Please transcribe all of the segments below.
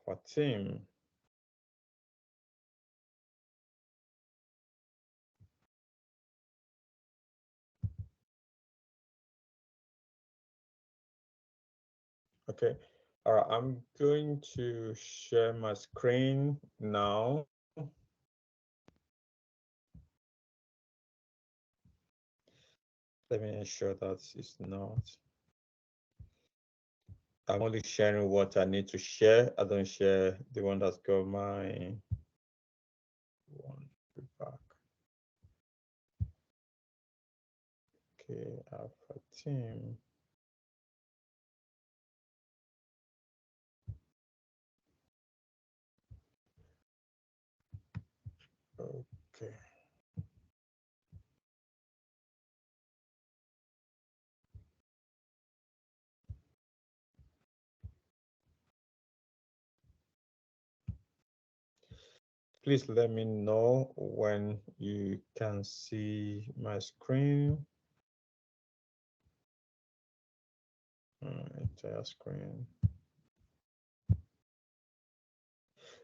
Alpha team. Okay. All right, I'm going to share my screen now. Let me ensure that it's not. I'm only sharing what I need to share. I don't share the one that's got my one back. Okay, Alpha team. Okay. Please let me know when you can see my screen. Entire screen.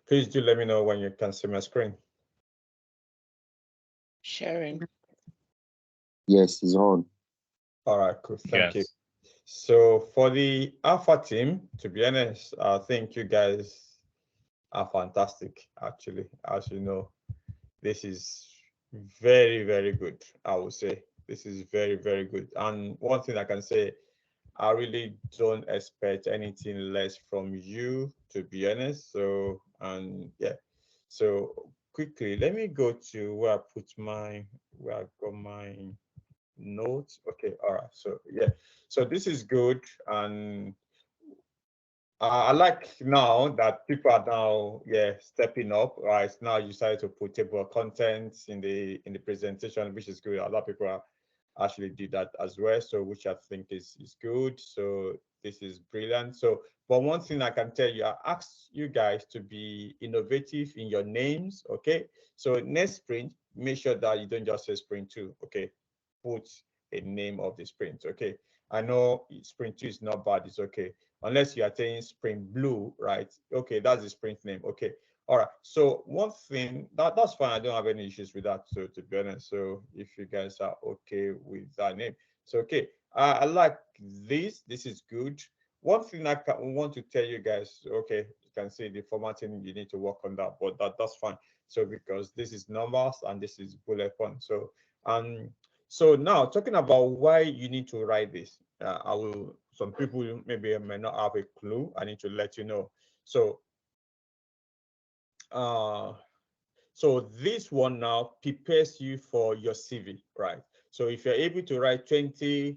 Please do let me know when you can see my screen. Sharing. Yes, it's on. All right, cool. Thank you. Yes. So for the Alpha team, to be honest, I think you guys are fantastic. Actually, as you know, this is very, very good. I would say this is very, very good. And one thing I can say, I really don't expect anything less from you, to be honest. So, and yeah, so quickly, let me go to where I put where I got my notes. Okay, all right. So yeah, so this is good, and I like now that people are now, yeah, stepping up. Right now, you started to put table content in the presentation, which is good. A lot of people are actually did that as well, so which I think is good. So this is brilliant. So, but one thing I can tell you, I asked you guys to be innovative in your names. Okay, so next sprint, make sure that you don't just say sprint two. Okay, put a name of the sprint. Okay, I know sprint two is not bad. It's okay unless you are saying Spring Blue, right? Okay, that's the sprint name. Okay, all right. So one thing that's fine. I don't have any issues with that. So to be honest, so if you guys are okay with that name, so okay. I like this. This is good. One thing want to tell you guys. Okay, you can see the formatting. You need to work on that, but that's fine. So because this is numbers and this is bullet point. So um so now talking about why you need to write this, I will. Some people maybe may not have a clue. I need to let you know. So, uh, so this one now prepares you for your CV, right? So if you're able to write 20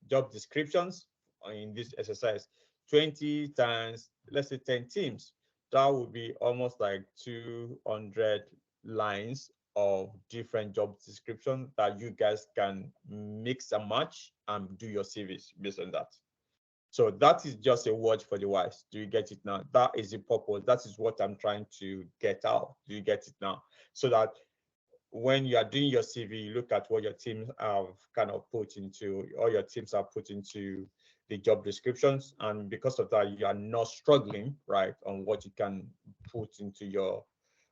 job descriptions in this exercise, 20 times, let's say 10 teams, that would be almost like 200 lines of different job descriptions that you guys can mix and match and do your CVs based on that. So that is just a word for the wise. Do you get it now? That is the purpose. That is what I'm trying to get out. Do you get it now? So that when you are doing your CV, you look at what your teams have kind of put into, all your teams have put into the job descriptions. And because of that, you are not struggling, right, on what you can put into your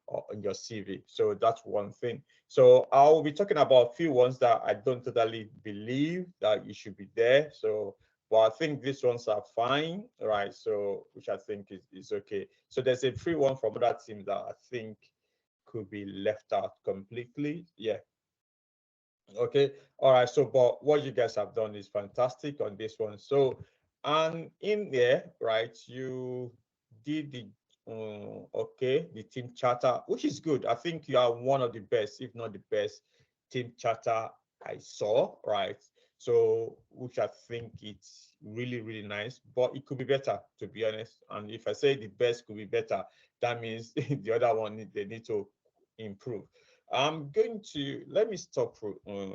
on your CV. So that's one thing. So I'll be talking about a few ones that I don't totally believe that you should be there. So, but I think these ones are fine, right? So, which I think is okay. So there's a free one from other teams that I think could be left out completely. Yeah. Okay. All right. So, but what you guys have done is fantastic on this one. So, and in there, right, you did the okay, the team charter, which is good. I think you are one of the best, if not the best, team charter I saw, right? So, which I think it's really, really nice, but it could be better, to be honest. And if I say the best could be better, that means the other one they need to improve. I'm going to let me stop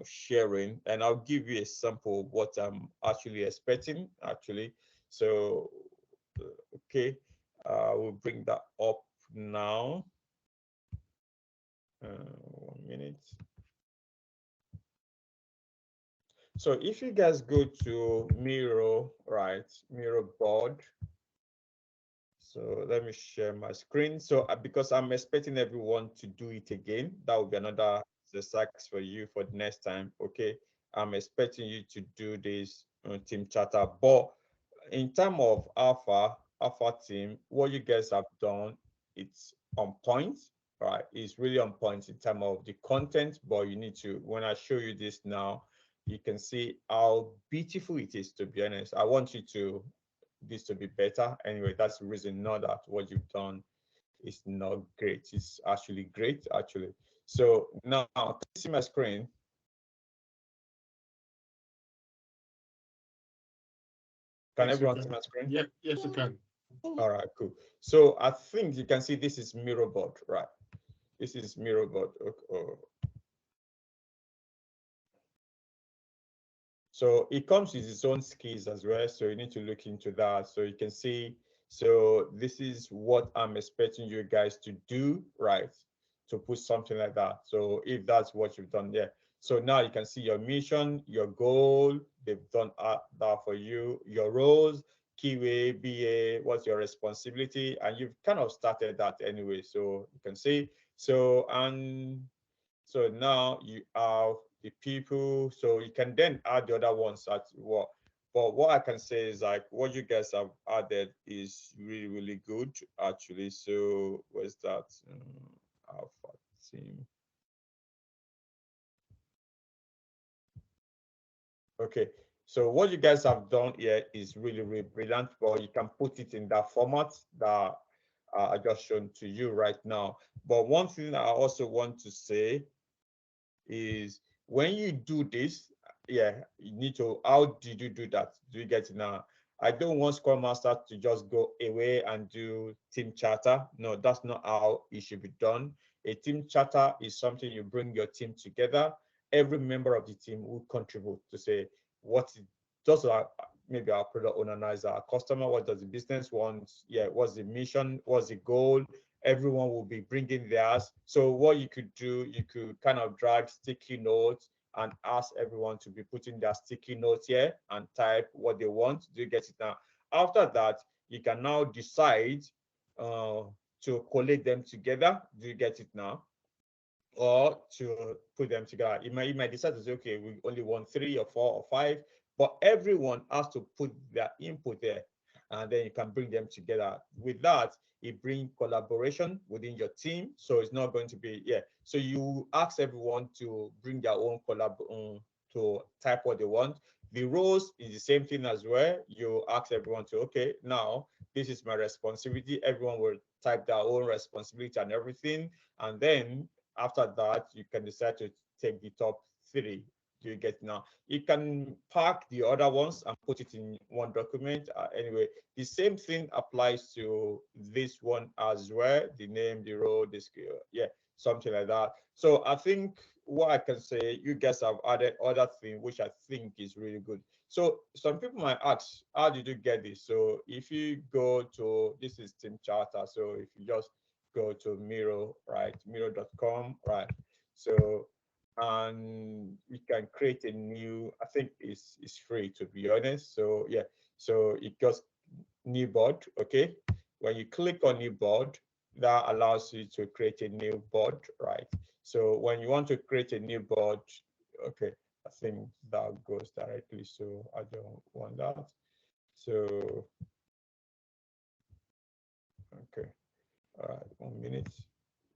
sharing and I'll give you a sample of what I'm actually expecting actually. So, okay, we'll bring that up now. 1 minute. So if you guys go to Miro, right, Miro board, So let me share my screen. So because I'm expecting everyone to do it again, that will be another exercise for you for the next time. Okay, I'm expecting you to do this team chatter. But in terms of alpha team, what you guys have done, it's on point, right? It's really on point in terms of the content. But you need to, when I show you this now, you can see how beautiful it is. To be honest, I want you to this to be better. Anyway, that's the reason, not that what you've done is not great. It's actually great, actually. So now, can you see my screen? Can Yes, you everyone see can. my screen? Yep, yes, you can. All right, cool. So I think you can see this is Miroboard, right? This is Miroboard. Okay. So it comes with its own skills as well. So you need to look into that. So you can see, so this is what I'm expecting you guys to do, right? To put something like that. So if that's what you've done there. So now you can see your mission, your goal, they've done that for you, your roles, QA, BA, what's your responsibility, and you've kind of started that anyway. So you can see, so, and so now you have the people, so you can then add the other ones at what. But what I can say is like what you guys have added is really, really good actually. So where's that alpha team? Okay, so what you guys have done here is really, really brilliant, but you can put it in that format that I just shown to you right now. But one thing I also want to say is when you do this, yeah, you need to, how did you do that? Do you get it now? I don't want Scrum Master to just go away and do team charter. No, that's not how it should be done. A team charter is something you bring your team together. Every member of the team will contribute to say what it just like maybe our product owner knows our customer, what does the business want? Yeah, what's the mission? What's the goal? Everyone will be bringing theirs. So what you could do, you could kind of drag sticky notes and ask everyone to be putting their sticky notes here and type what they want. Do you get it now? After that, you can now decide uh, to collate them together. Do you get it now? Or to put them together. You might decide to say, okay, we only want 3 or 4 or 5, but everyone has to put their input there, and then you can bring them together. With that, it brings collaboration within your team. So it's not going to be, yeah. So you ask everyone to bring their own to type what they want. The roles is the same thing as well. You ask everyone to, okay, now this is my responsibility. Everyone will type their own responsibility and everything. And then after that, you can decide to take the top 3. Do you get now? You can pack the other ones and put it in one document. Anyway, the same thing applies to this one as well. The name, the role, the skill, yeah, something like that. So I think what I can say, you guys have added other thing, which I think is really good. So some people might ask, how did you get this? So if you go to, this is team charter. So if you just go to Miro, right? Miro.com, right? So, and you can create a new, I think it's free to be honest. So yeah, so it goes new board, okay? When you click on new board, that allows you to create a new board, right? So when you want to create a new board, okay, I think that goes directly, so I don't want that. So, okay. All right, 1 minute.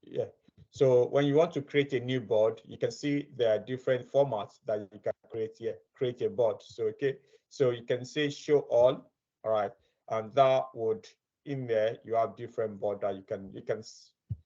Yeah. So when you want to create a new board, you can see there are different formats that you can create here. Create a board. So okay. So you can say show all. All right. And that would in there you have different board that you can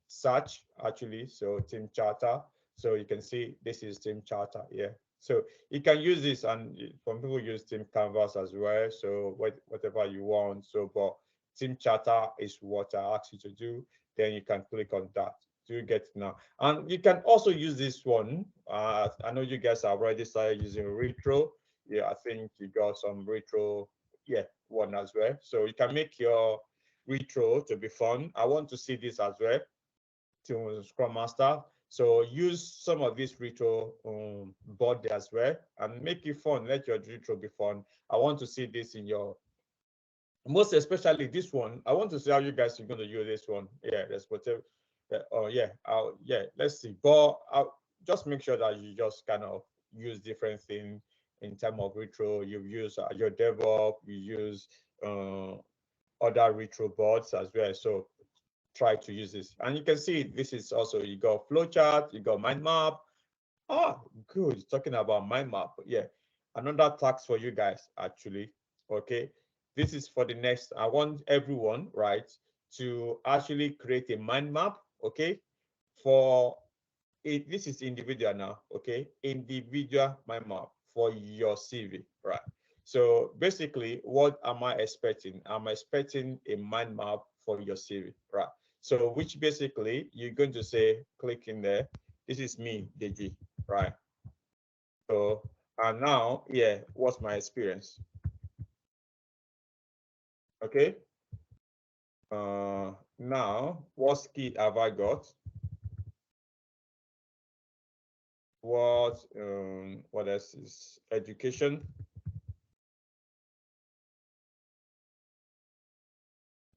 search actually. So team charter. So you can see this is team charter. Yeah. So you can use this, and some people use team canvas as well. So whatever you want. So but team charter is what I ask you to do. Then you can click on that. Do you get it now? And you can also use this one. I know you guys have already started using retro. Yeah, I think you got some retro, yeah, one as well. So you can make your retro to be fun. I want to see this as well to Scrum Master. So use some of this retro board as well and make it fun. Let your retro be fun. I want to see this in your most especially this one. I want to see how you guys are going to use this one. Yeah, that's whatever. Oh yeah, yeah. Let's see. But I'll just make sure that you just kind of use different things in terms of retro. You use your DevOps. You use uh, other retro boards as well. So try to use this, and you can see this is also you got flowchart, you got mind map. Ah, good. Talking about mind map. Yeah, another task for you guys actually. Okay, this is for the next. I want everyone, right, to actually create a mind map. Okay, for it. This is individual now. Okay, individual mind map for your CV, right? So basically, what am I expecting? I'm expecting a mind map for your CV, right? So which basically you're going to say, click in there. This is me, Deji, right? So, and now, yeah, what's my experience? Okay. Now, what skill have I got? What else is education?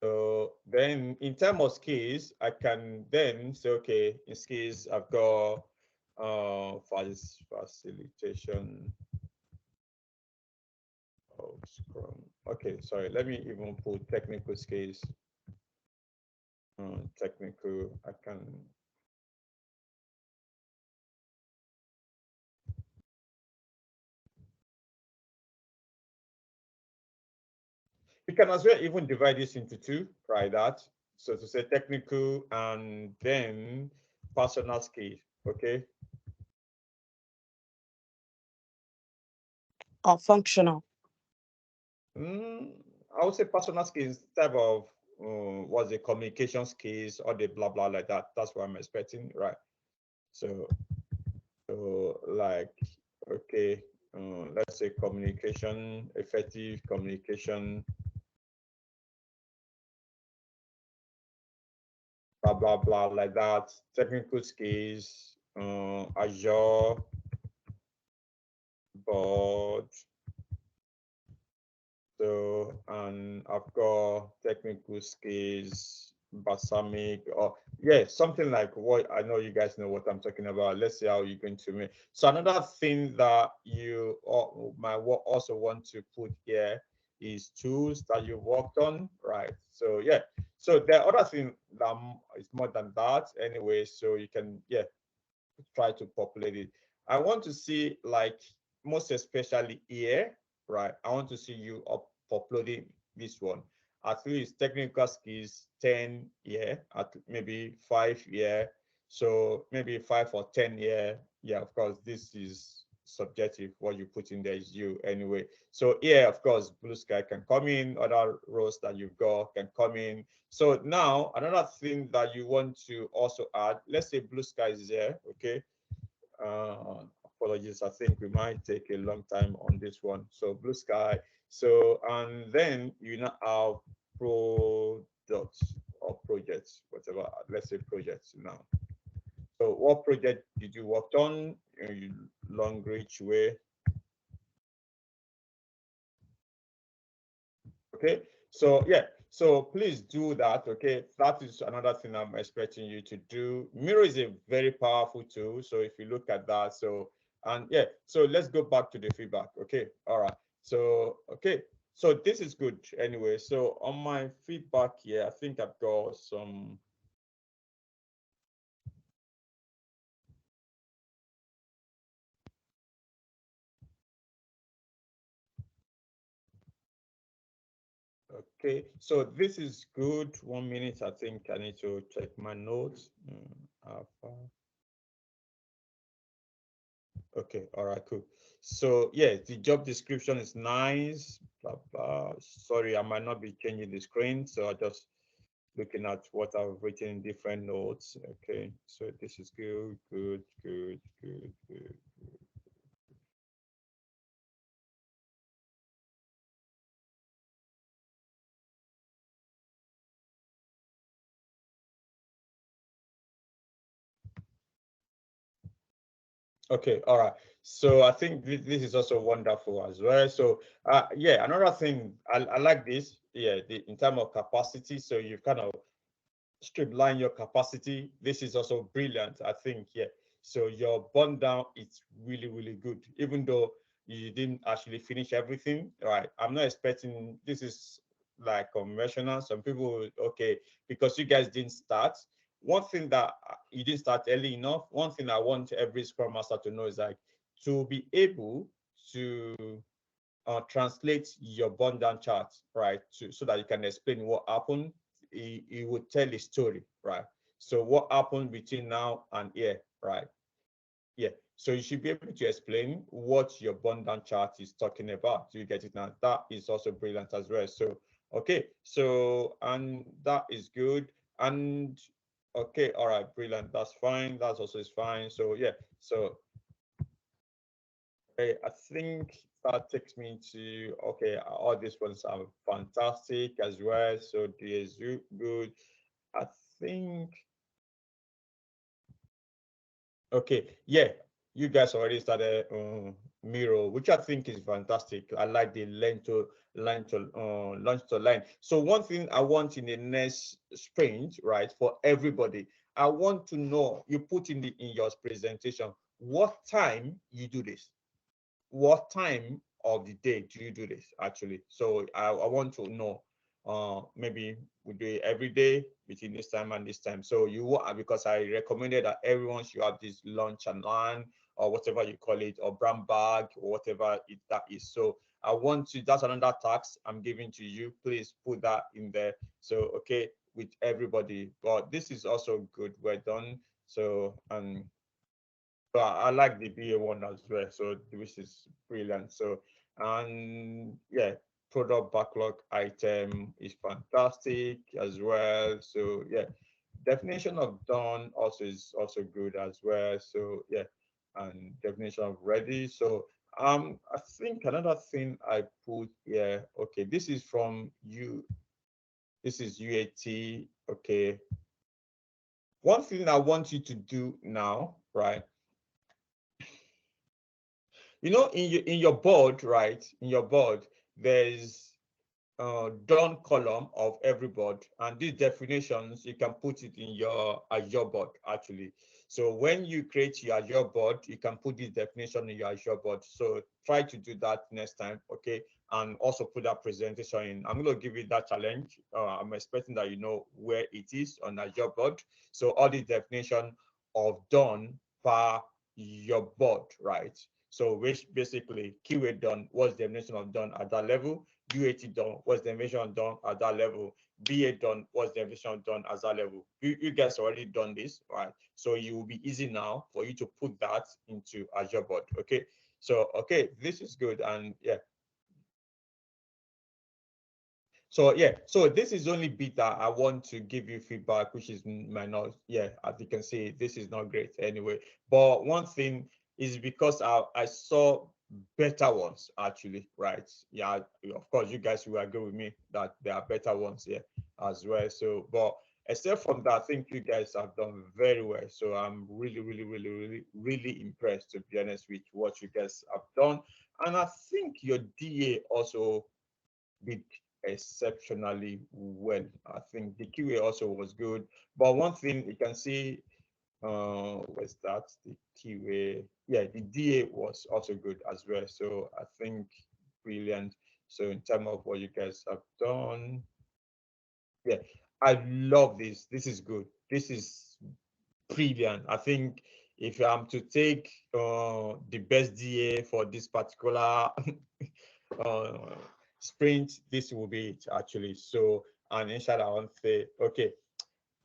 So then in terms of skills, I can then say, okay, in skills, I've got facilitation of Scrum. Okay, sorry, let me even put technical skills. Technical, I can. You can as well even divide this into two, right? That. So to say technical and then personal skill, okay? Or functional. I would say personal skills type of what's the communication skills or the blah blah like that. That's what I'm expecting, right? So like okay, let's say communication, effective communication, blah blah blah like that. Technical skills, Azure, board. So, and I've got technical skills, balsamic, or yeah, something like what I know you guys know what I'm talking about. Let's see how you're going to make. So another thing that you might also want to put here is tools that you worked on, right? So yeah, so the other thing that is more than that anyway. So you can try to populate it. I want to see like most especially here, right? I want to see you uploading this one. At least technical skills 10 year, at maybe 5 year. So maybe 5 or 10 year. Yeah, of course, this is subjective. What you put in there is you anyway. So yeah, of course, Blue Sky can come in, other roles that you've got can come in. So now another thing that you want to also add, let's say Blue Sky is there, okay? Apologies, I think we might take a long time on this one. So Blue Sky. So and then you now have products or projects, whatever. Let's say projects now. So what project did you work on? Long Reach Way. Okay, so yeah, so please do that. Okay, that is another thing I'm expecting you to do. Miro is a very powerful tool. So if you look at that, so and yeah, so let's go back to the feedback. Okay, all right. So okay, so this is good anyway. So on my feedback here, I think I've got some. Okay, so this is good. 1 minute. I think I need to check my notes. Okay, all right, cool. So yeah, the job description is nice. Blah, blah. Sorry, I might not be changing the screen, so I just looking at what I've written in different notes. Okay, so this is good, good, good, good, good. Okay, all right. So I think this is also wonderful as well. So yeah, another thing I like this. Yeah, in terms of capacity. So you've kind of streamline your capacity. This is also brilliant, I think. Yeah. So your burn down is really, really good, even though you didn't actually finish everything. Right. I'm not expecting this is like conventional. Some people, okay, because you guys didn't start. One thing that you didn't start early enough. One thing I want every Scrum Master to know is like to be able to translate your burn down chart, right, so that you can explain what happened. It would tell a story, right? So what happened between now and here, right? Yeah. So you should be able to explain what your burn down chart is talking about. Do you get it now? That is also brilliant as well. So okay. So and that is good. And okay, all right, brilliant. That's fine. That's also is fine. So yeah. So okay, I think that takes me to okay, all these ones are fantastic as well. So there's good. I think okay, yeah, you guys already started Miro, which I think is fantastic. I like the launch to line. So one thing I want in the next sprint, right, for everybody, I want to know you put in the in your presentation what time you do this. What time of the day do you do this actually? So I want to know. Maybe we do it every day between this time and this time. So because I recommended that everyone should have this lunch and learn or whatever you call it, or brown bag or whatever that is. So I want to. That's another task I'm giving to you. Please put that in there. So okay, with everybody. But this is also good. We're done. So so I like the BA one as well. So which is brilliant. So and yeah, product backlog item is fantastic as well. So yeah, definition of done also is also good as well. So yeah, and definition of ready. So I think another thing I put here. Okay, this is from you. This is UAT. Okay. One thing I want you to do now, right? You know, in your board, right? In your board, there's done column of every board, and these definitions you can put it in your Azure board actually. So when you create your Azure board, you can put this definition in your Azure board. So try to do that next time, okay? And also put that presentation in. I'm going to give you that challenge. I'm expecting that you know where it is on Azure board. So all the definition of done per your board, right? So which basically keyword done, what's the definition of done at that level? UAT done, what's the definition done at that level? BA done, what's the definition done at that level? You guys already done this, right? So it will be easy now for you to put that into Azure board. Okay. So okay, this is good. And yeah. So yeah, so this is only bit that I want to give you feedback, which is my not, yeah, as you can see, this is not great anyway. But one thing is because I saw better ones actually, right? Yeah, of course, you guys will agree with me that there are better ones here as well. So, but except from that, I think you guys have done very well. So I'm really, really, really, really, really impressed, to be honest, with what you guys have done. And I think your DA also did exceptionally well. I think the QA also was good. But one thing you can see was that the QA, yeah, the DA was also good as well. So I think brilliant. So in terms of what you guys have done, yeah, I love this. This is good. This is brilliant. I think if I'm to take the best DA for this particular uh, sprint, this will be it actually. So, and inshallah, I want to say, okay,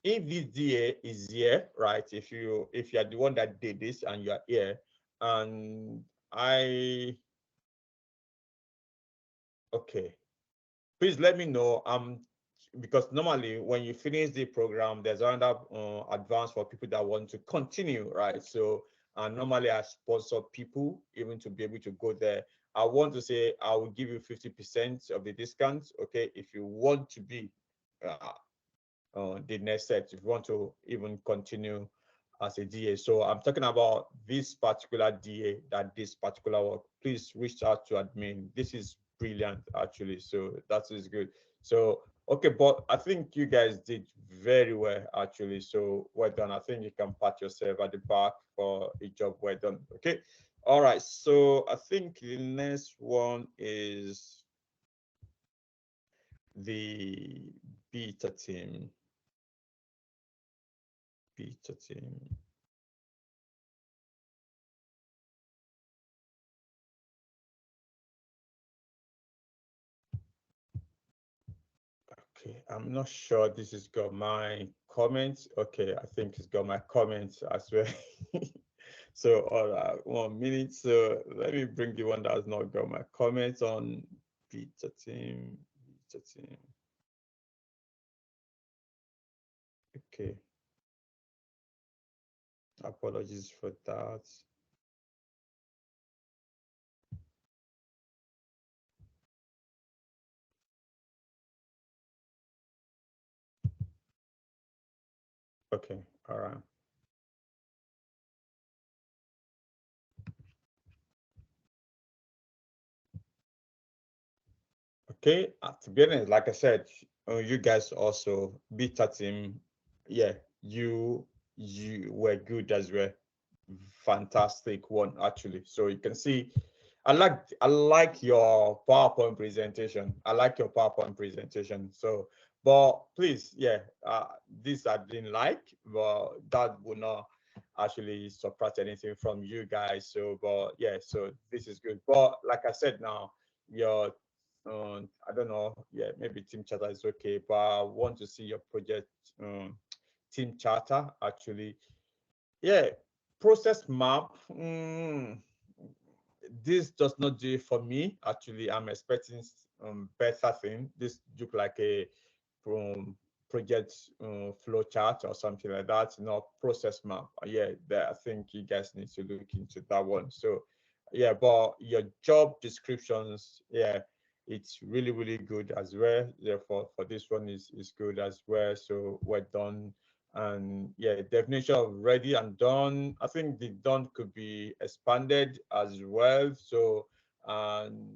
if this DA is here, right? If you are the one that did this and you are here, and I okay, please let me know. Because normally when you finish the program, there's another advance for people that want to continue, right? So, and normally I sponsor people even to be able to go there. I want to say I will give you 50% of the discount, okay, if you want to be the next set, if you want to even continue. as a DA. So I'm talking about this particular DA that this particular work. Please reach out to admin. This is brilliant, actually. So that is good. So okay, but I think you guys did very well, actually. So well done. I think you can pat yourself at the back for a job well done. Okay. All right. So I think the next one is the beta team. Beta team. Okay, I'm not sure this has got my comments. Okay, I think it's got my comments as well. So, all right, 1 minute. So let me bring the one that has not got my comments on beta team. Beta team. Okay. Apologies for that. Okay, all right. Okay, to be honest, like I said, you guys also beta team. Yeah, you were good as well. Fantastic one, actually. So you can see, I like your PowerPoint presentation. I like your PowerPoint presentation. So, but please, yeah, this I didn't like, but that would not actually suppress anything from you guys. So, but yeah, so this is good. But like I said now, your I don't know, yeah, maybe team charter is okay, but I want to see your project team charter actually. Yeah, process map. This does not do it for me. Actually, I'm expecting better thing. This look like a um, project flow chart or something like that. Not process map. Yeah, I think you guys need to look into that one. So, yeah, but your job descriptions, yeah, it's really good as well. Therefore, for this one is good as well. So well done. And yeah, definition of ready and done. I think the done could be expanded as well. So and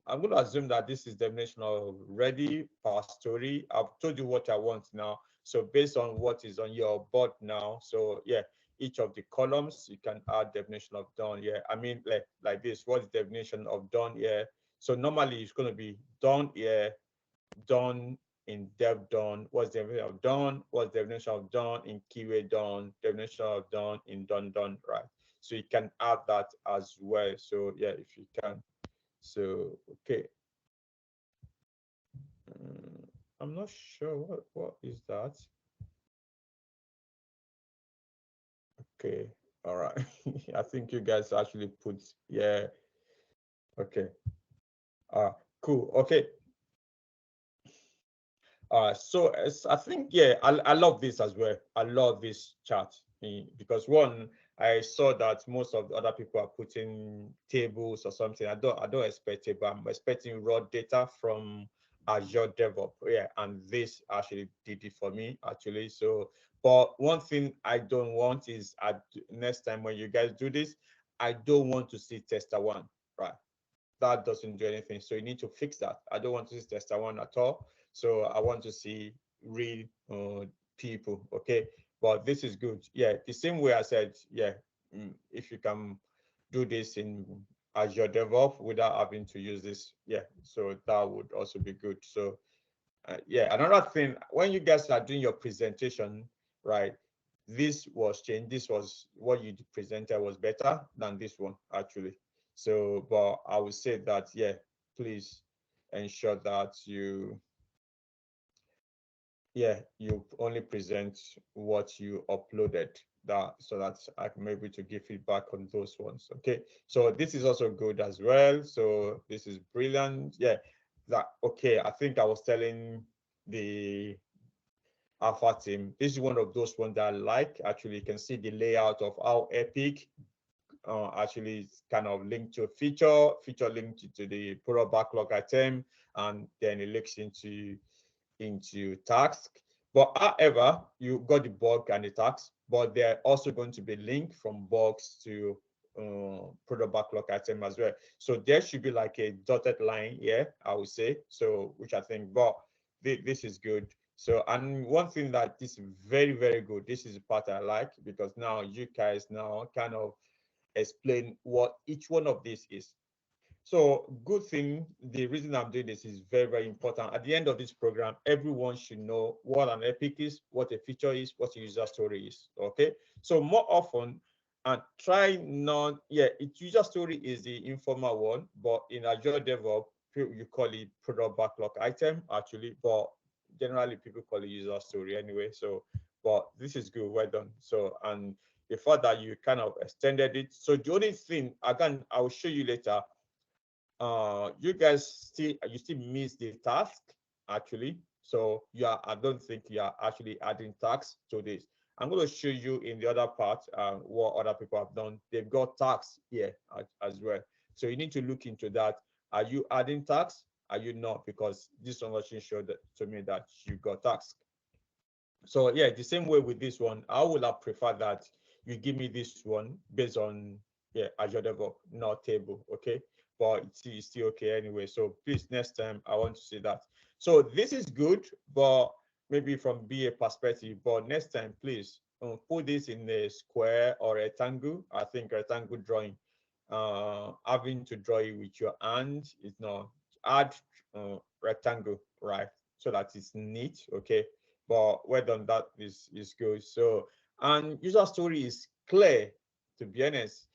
I'm going to assume that this is definition of ready per story. I've told you what I want now. So based on what is on your board now, so yeah, each of the columns you can add definition of done. Yeah, I mean like this. What is definition of done here? So normally it's going to be done here, done in dev done. What's the definition of done? What's the definition of done in keyway done? Definition of done in done, right? So you can add that as well. So yeah, if you can. So okay. I'm not sure what is that. Okay, all right. I think you guys actually put, yeah. Okay. Cool. Okay. So I think, yeah, I love this as well. I love this chart because one, I saw that most of the other people are putting tables or something. I don't expect it, but I'm expecting raw data from Azure DevOps. Yeah, and this actually did it for me actually. So, but one thing I don't want is next time when you guys do this, I don't want to see tester one, right? That doesn't do anything. So you need to fix that. I don't want to see tester one at all. So I want to see real people. Okay. But this is good. Yeah. The same way I said, yeah, if you can do this in Azure DevOps without having to use this, yeah. So that would also be good. So yeah, another thing, when you guys are doing your presentation, right? This was changed. This was what you presented was better than this one, actually. So, but I would say that, yeah, please ensure that you only present what you uploaded, that so that I can be able to give feedback on those ones. Okay, so this is also good as well. So this is brilliant. Yeah, that okay. I think I was telling the Alpha team, this is one of those ones that I like. Actually, you can see the layout of how Epic actually is kind of linked to a feature linked to the product backlog item, and then it links into task. But however, you got the bulk and the tax, but they're also going to be linked from bulks to product backlog item as well. So there should be like a dotted line here, I would say. So which I think, but this is good. So, and one thing that is very, very good, this is the part I like, because now you guys now kind of explain what each one of these is. So good thing, the reason I'm doing this is very, very important. At the end of this program, everyone should know what an epic is, what a feature is, what a user story is, okay? So more often, and try not, yeah, it user story is the informal one, but in Azure DevOps, you call it product backlog item, actually, but generally people call it user story anyway. So, but this is good, well done. So, and the fact that you kind of extended it. So the only thing, again, I will show you later, you guys still miss the task actually. So I don't think you are actually adding tasks to this. I'm going to show you in the other part what other people have done. They've got tasks here as well. So you need to look into that. Are you adding tasks? Are you not? Because this one actually showed to me that you got tasks. So yeah, the same way with this one, I would have preferred that you give me this one based on Azure DevOps, not table, okay? But it's still okay anyway. So please, next time I want to see that. So this is good, but maybe from BA perspective. But next time, please put this in a square or rectangle. I think rectangle drawing, having to draw it with your hand is not. Add rectangle, right? So that it's neat, okay? But well done, that is good. So, and user story is clear, to be honest.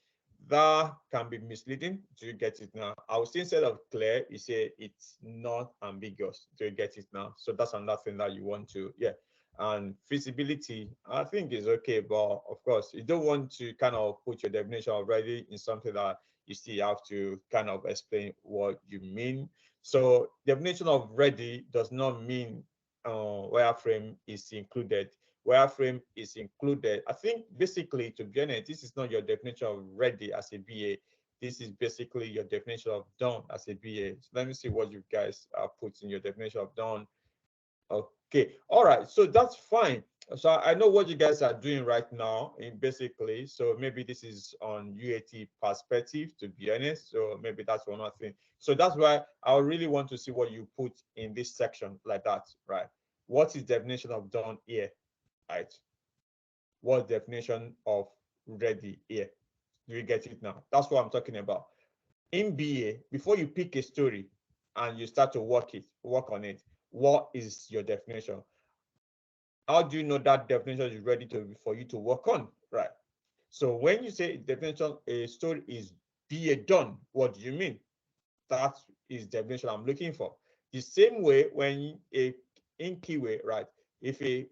That can be misleading. Do you get it now? I would say instead of clear, you say it's not ambiguous. Do you get it now? So that's another thing that you want to, yeah. And feasibility, I think is okay, but of course, you don't want to kind of put your definition already in something that you still have to kind of explain what you mean. So definition of ready does not mean wireframe is included. Wireframe is included. I think basically, to be honest, this is not your definition of ready as a BA. This is basically your definition of done as a BA. So let me see what you guys put in your definition of done. Okay, all right, so that's fine. So I know what you guys are doing right now in basically, so maybe this is on UAT perspective, to be honest. So maybe that's one other thing. So that's why I really want to see what you put in this section like that, right? What is definition of done here, right? What definition of ready here? Do you get it now? That's what I'm talking about. In BA, before you pick a story and you start to work on it, what is your definition? How do you know that definition is ready for you to work on, right? So when you say definition, a story is BA done, what do you mean? That is definition I'm looking for. The same way when in Keyway, right? If a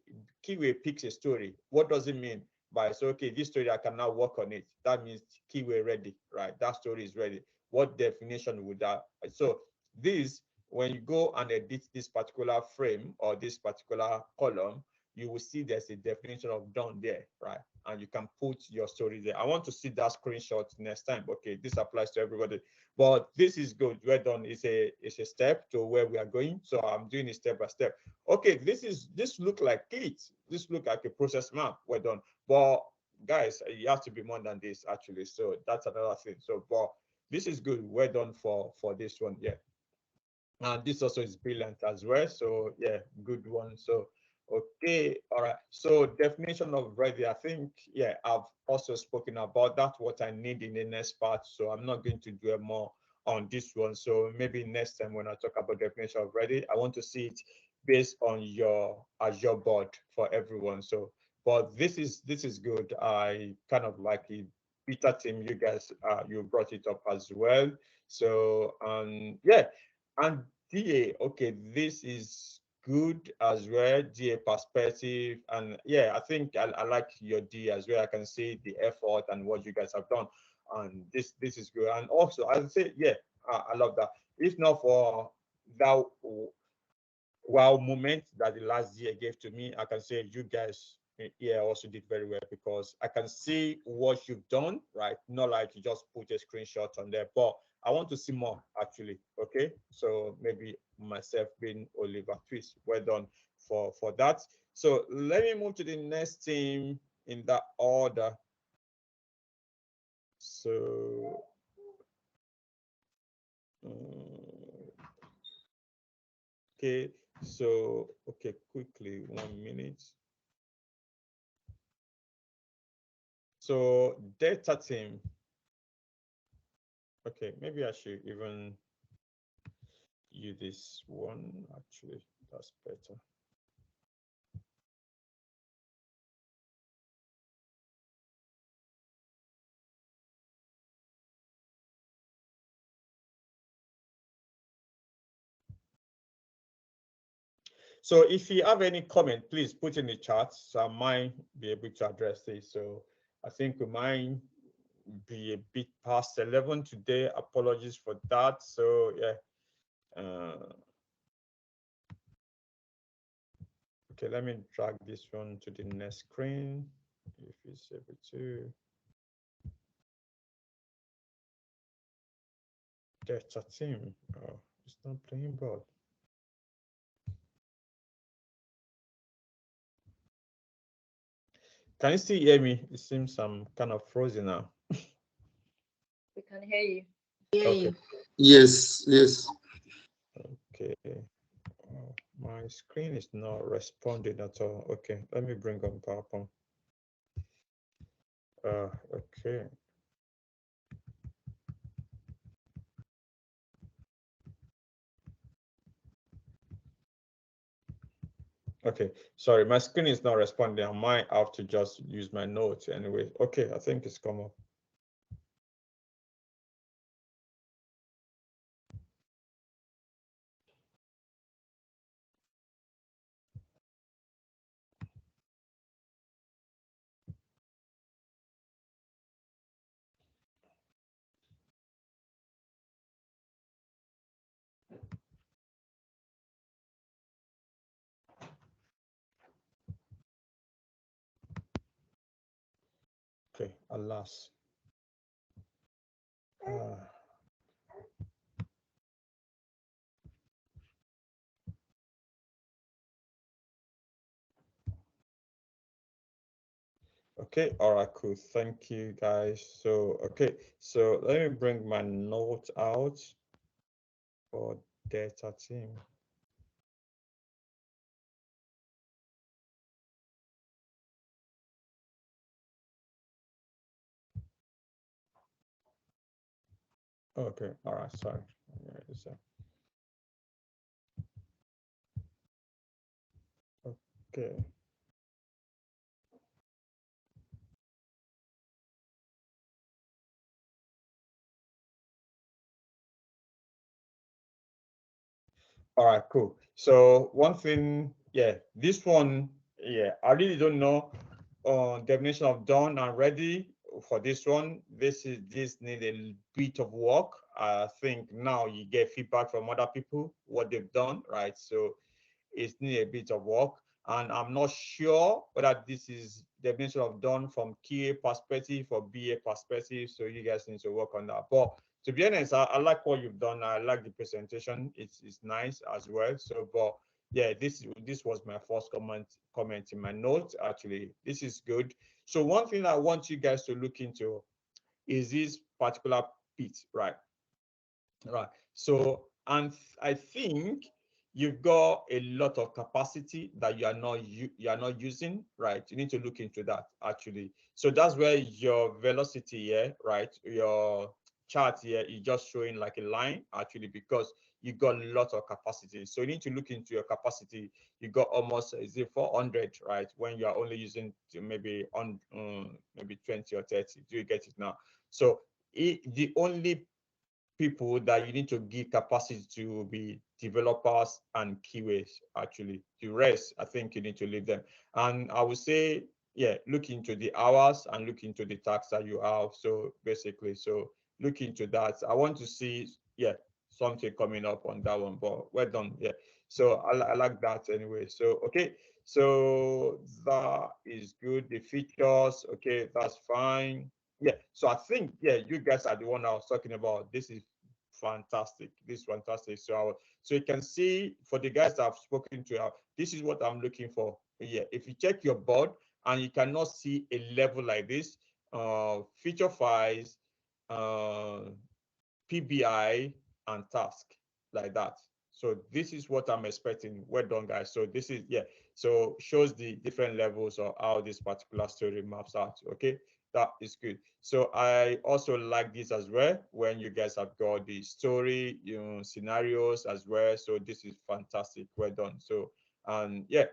Keyway picks a story, what does it mean by so okay, this story I can now work on it? That means Keyway ready, right? That story is ready. What definition would that? So this, when you go and edit this particular frame or this particular column, you will see there's a definition of done there, right? And you can put your story there. I want to see that screenshot next time. Okay, this applies to everybody. But this is good. Well done. It's a step to where we are going. So I'm doing it step by step. Okay, this look like it. This look like a process map. Well done. But guys, you have to be more than this actually. So that's another thing. So but this is good. Well done for this one. Yeah. And this also is brilliant as well. So yeah, good one. So okay, all right. So definition of ready, I think, yeah, I've also spoken about that, what I need in the next part. So I'm not going to dwell more on this one. So maybe next time when I talk about definition of ready, I want to see it based on your Azure board for everyone. So, but this is good. I kind of like it. Beta team, you guys, you brought it up as well. So, yeah, and DA, okay, this is good as well, DA perspective. And yeah, I think I like your D as well. I can see the effort and what you guys have done. And this is good. And also, I say, yeah, I love that. If not for that wow moment that the last year gave to me, I can say you guys here also did very well because I can see what you've done, right? Not like you just put a screenshot on there, but I want to see more actually. Okay, so maybe myself being Oliver Twist. Well done for that. So let me move to the next team in that order. So okay, so okay, quickly, 1 minute. So data team. Okay, maybe I should even use this one actually. That's better. So if you have any comment, please put in the chat so I might be able to address this. So I think we might be a bit past 11 today. Apologies for that. So yeah. Okay, let me drag this one to the next screen if it's able to. Data team. Oh, it's not playing ball. Can you still hear me? It seems I'm kind of frozen now. We can hear you. Okay. Yes, yes. Okay. Oh, my screen is not responding at all. Okay, let me bring on PowerPoint. Okay. Okay, sorry, my screen is not responding. I might have to just use my notes anyway. Okay, I think it's come up. Okay, alas. Okay, all right, cool. Thank you guys. So, okay, so let me bring my note out for data team. Okay, all right, sorry. Okay. All right, cool. So one thing, yeah, this one, yeah, I really don't know definition of done and ready for this one. This need a bit of work. I think now you get feedback from other people what they've done, right? So it's need a bit of work, and I'm not sure whether this is definition of done from QA perspective or BA perspective. So you guys need to work on that. But to be honest, I like what you've done. I like the presentation. It's nice as well. So, but yeah, this was my first comment in my notes. Actually, this is good. So one thing I want you guys to look into is this particular bit, right? Right. So, and I think you've got a lot of capacity that you are not using, right? You need to look into that actually. So that's where your velocity here, right? Your chart here is just showing like a line actually because you got a lot of capacity. So you need to look into your capacity. You got almost, is it 400, right? When you are only using maybe on maybe 20 or 30. Do you get it now? So the only people that you need to give capacity to will be developers and QAs actually. The rest, I think you need to leave them. And I would say, yeah, look into the hours and look into the tasks that you have. So basically, so look into that. I want to see, yeah, something coming up on that one, but well done. Yeah. So I like that anyway. So, okay. So that is good. The features, okay, that's fine. Yeah, so I think, yeah, you guys are the one I was talking about. This is fantastic. This is fantastic. So you can see for the guys that I've spoken to, this is what I'm looking for. Yeah, if you check your board and you cannot see a level like this, feature files, PBI, and task like that. So this is what I'm expecting. Well done, guys. So this is, yeah, so shows the different levels of how this particular story maps out. Okay, that is good. So I also like this as well when you guys have got the story, scenarios as well. So this is fantastic. Well done. So, and yeah,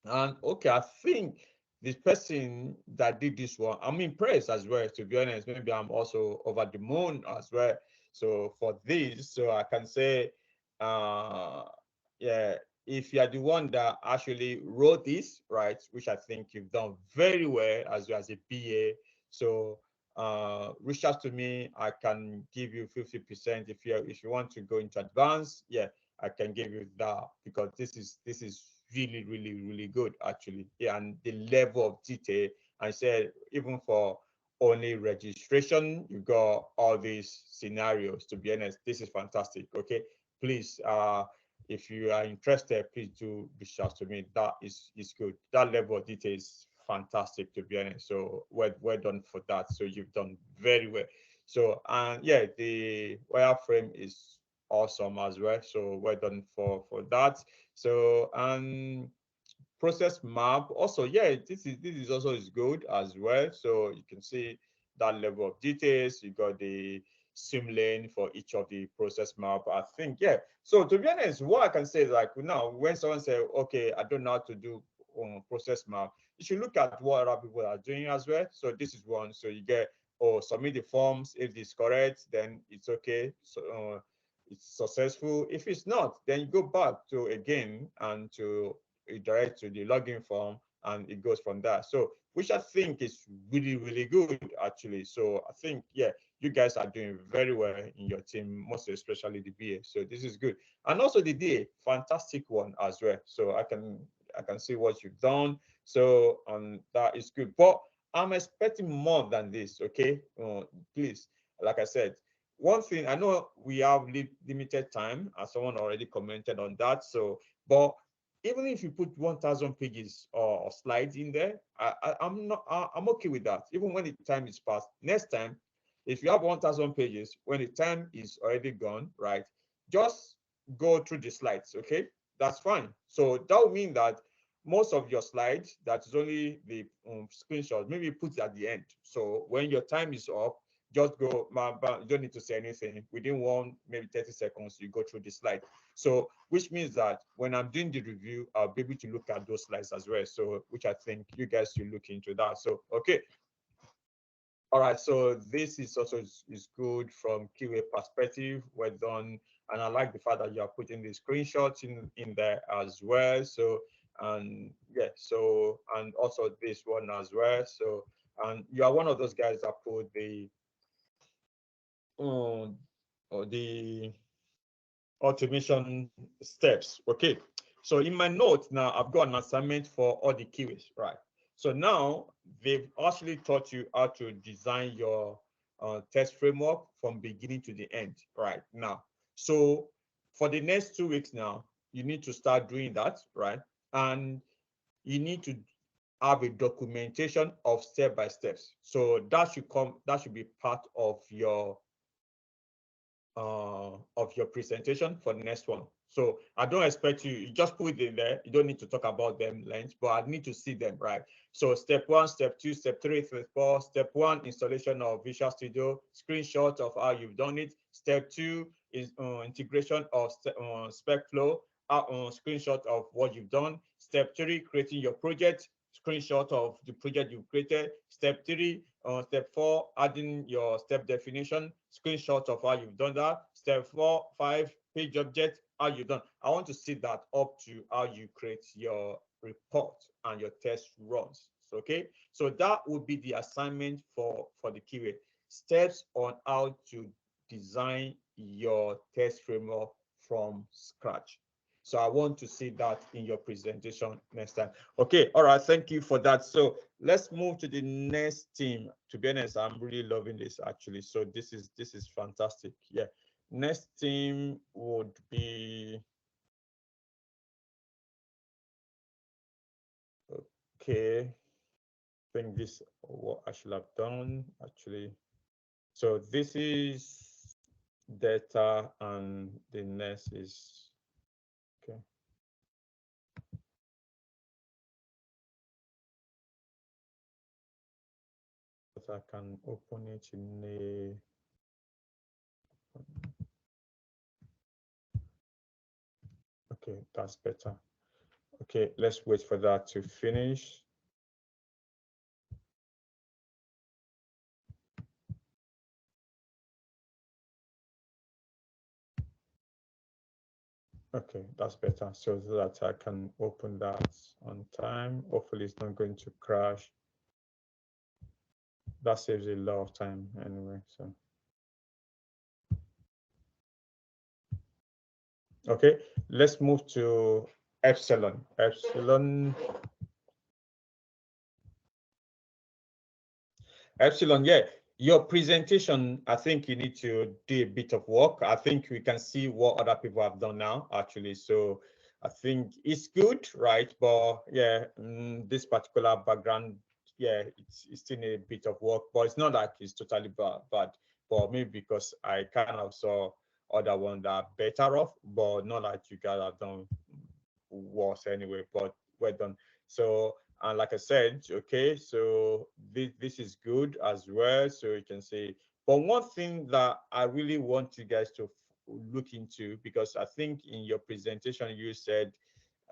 and okay, I think this person that did this one, I'm impressed as well, to be honest. Maybe I'm also over the moon as well. So for this, so I can say, yeah, if you are the one that actually wrote this, right, which I think you've done very well as well as a BA. So reach out to me. I can give you 50% if you want to go into advanced. Yeah, I can give you that because this is really, really, really good actually. Yeah, and the level of detail, I said, even for only registration, you got all these scenarios. To be honest, this is fantastic. Okay, please, if you are interested, please do reach out to me. That is good. That level of detail is fantastic, to be honest. So well done for that. So you've done very well. So and yeah, the wireframe is awesome as well. So well done for that. So process map also, yeah, this is also is good as well. So you can see that level of details. You got the sim lane for each of the process map. I think, yeah. So to be honest, what I can say is like now when someone say, okay, I don't know how to do process map, you should look at what other people are doing as well. So this is one. So you get, submit the forms. If it's correct, then it's okay. So it's successful. If it's not, then you go back to again and to direct to the login form, and it goes from there. So which I think is really, really good actually. So I think, yeah, you guys are doing very well in your team, most especially the BA. So this is good. And also the DA, fantastic one as well. So I can see what you've done. So that is good. But I'm expecting more than this. Okay, please, like I said, one thing I know, we have limited time, as someone already commented on that. So, but even if you put 1,000 pages or slides in there, I'm okay with that. Even when the time is past, next time, if you have 1,000 pages, when the time is already gone, right, just go through the slides. Okay, that's fine. So that would mean that most of your slides, that is only the screenshots, maybe put it at the end. So when your time is up, just go, you don't need to say anything. Within maybe 30 seconds, you go through the slide. So, which means that when I'm doing the review, I'll be able to look at those slides as well. So, which I think you guys should look into that. So, okay. All right. So this is also is good from QA perspective. Well done. And I like the fact that you are putting the screenshots in there as well. So, and yeah, so, and also this one as well. So, and you are one of those guys that put the the automation steps. Okay, so in my notes now, I've got an assignment for all the keywords, right? So now they've actually taught you how to design your test framework from beginning to the end, right now. So for the next 2 weeks now, you need to start doing that, right? And you need to have a documentation of step by steps. So that should be part of your presentation for the next one. So I don't expect you just put it in there. You don't need to talk about them length, but I need to see them, right? So step 1, step 2, step 3, step 4. Step 1, installation of Visual Studio, screenshot of how you've done it. Step 2 is integration of SpecFlow, screenshot of what you've done. Step 3, creating your project, screenshot of the project you've created. Step 3, step 4, adding your step definition, screenshot of how you've done that. Step 4, 5, page object, how you've done. I want to see that up to how you create your report and your test runs. Okay, so that would be the assignment for the keyword steps on how to design your test framework from scratch. So I want to see that in your presentation next time. Okay, all right, thank you for that. So let's move to the next team. To be honest, I'm really loving this actually. So this is fantastic. Yeah. Next team would be, okay, I think this what I should have done actually. So this is data and the next is, okay. But I can open it in a, okay, that's better. Okay, let's wait for that to finish. Okay, that's better. So that I can open that on time. Hopefully it's not going to crash. That saves a lot of time anyway. So okay, let's move to Epsilon. Epsilon, yeah. Your presentation, I think you need to do a bit of work. I think we can see what other people have done now, actually. So I think it's good, right? But yeah, this particular background, yeah, it's still a bit of work, but it's not like it's totally bad. But maybe because I kind of saw other ones that are better off, but not like you guys have done worse anyway. But well done. So and like I said, okay, so this is good as well. So you can say, but one thing that I really want you guys to look into, because I think in your presentation you said,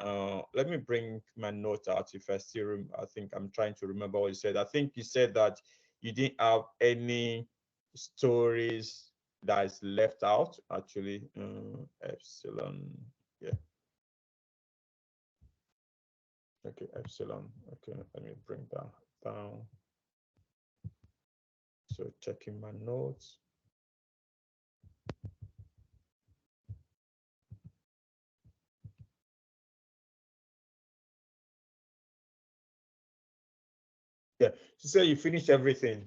let me bring my notes out if I still, I think I'm trying to remember what you said. I think you said that you didn't have any stories that is left out, actually. Epsilon, yeah. Okay, Epsilon. Okay, let me bring that down. So checking my notes. Yeah, she said you finish everything.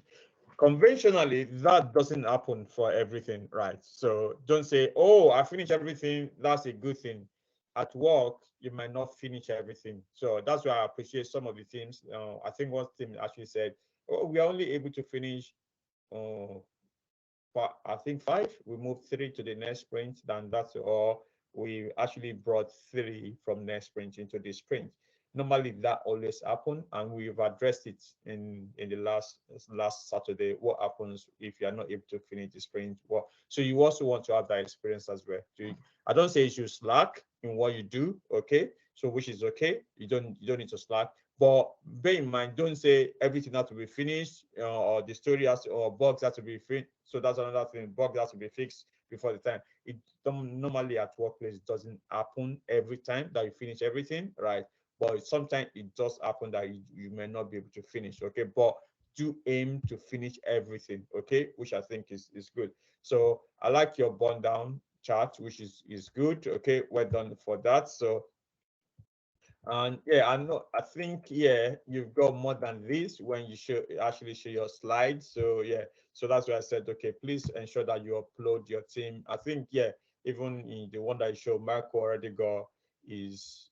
Conventionally, that doesn't happen for everything, right? So don't say, oh, I finished everything. That's a good thing. At work, you might not finish everything. So that's why I appreciate some of the teams. I think one team actually said, oh, we are only able to finish uh, but I think 5. We moved 3 to the next sprint, then that's all. We actually brought 3 from next sprint into this sprint. Normally that always happen, and we've addressed it in the last Saturday. What happens if you are not able to finish the sprint? Well, so you also want to have that experience as well. I don't say you should slack in what you do, okay? So which is okay. You don't need to slack. But bear in mind, don't say everything has to be finished, or the story has to, or bugs have to be fixed. So that's another thing. Bugs have to be fixed before the time. It normally at workplace doesn't happen every time that you finish everything, right? But sometimes it does happen that you may not be able to finish. Okay, but do aim to finish everything. Okay, which I think is good. So I like your burn down chart, which is good. Okay, well done for that. So and yeah, I know. I think yeah, you've got more than this when you actually show your slides. So yeah, so that's why I said okay. Please ensure that you upload your team. I think yeah, even in the one that you show, Marco already got his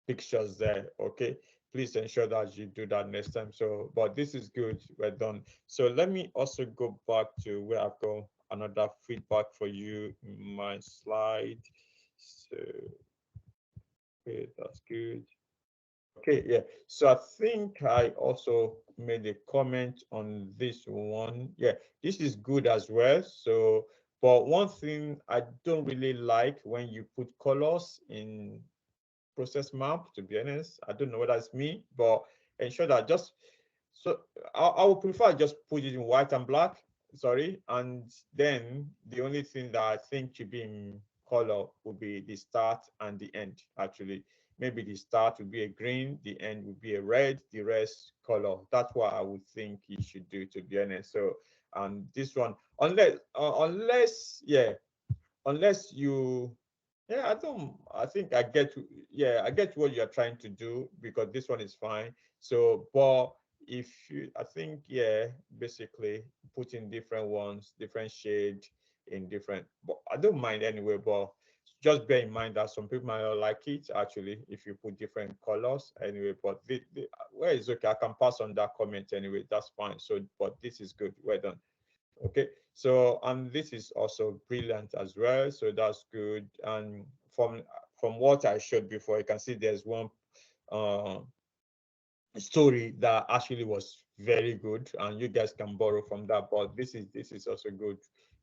pictures there. Okay, please ensure that you do that next time. So, but this is good. We're done. So let me also go back to where I've got another feedback for you in my slide. So okay, that's good. Okay, yeah. So I think I also made a comment on this one. Yeah, this is good as well. So, but one thing I don't really like when you put colors in process map, to be honest. I don't know whether it's me, but ensure that just so I would prefer just put it in white and black. Sorry, and then the only thing that I think should be in color would be the start and the end. Actually, maybe the start would be a green, the end would be a red, the rest color. That's what I would think you should do, to be honest. So, this one, unless yeah, unless you Yeah, I think I get, yeah, I get what you're trying to do because this one is fine. So, but if you, I think, yeah, basically putting different ones, different shade in different, but I don't mind anyway, but just bear in mind that some people might not like it actually if you put different colors anyway, but well, it's okay. I can pass on that comment anyway. That's fine. So, but this is good. Well done. Okay, so this is also brilliant as well, so that's good. And from what I showed before, you can see there's one uh story that actually was very good, and you guys can borrow from that. But this is also good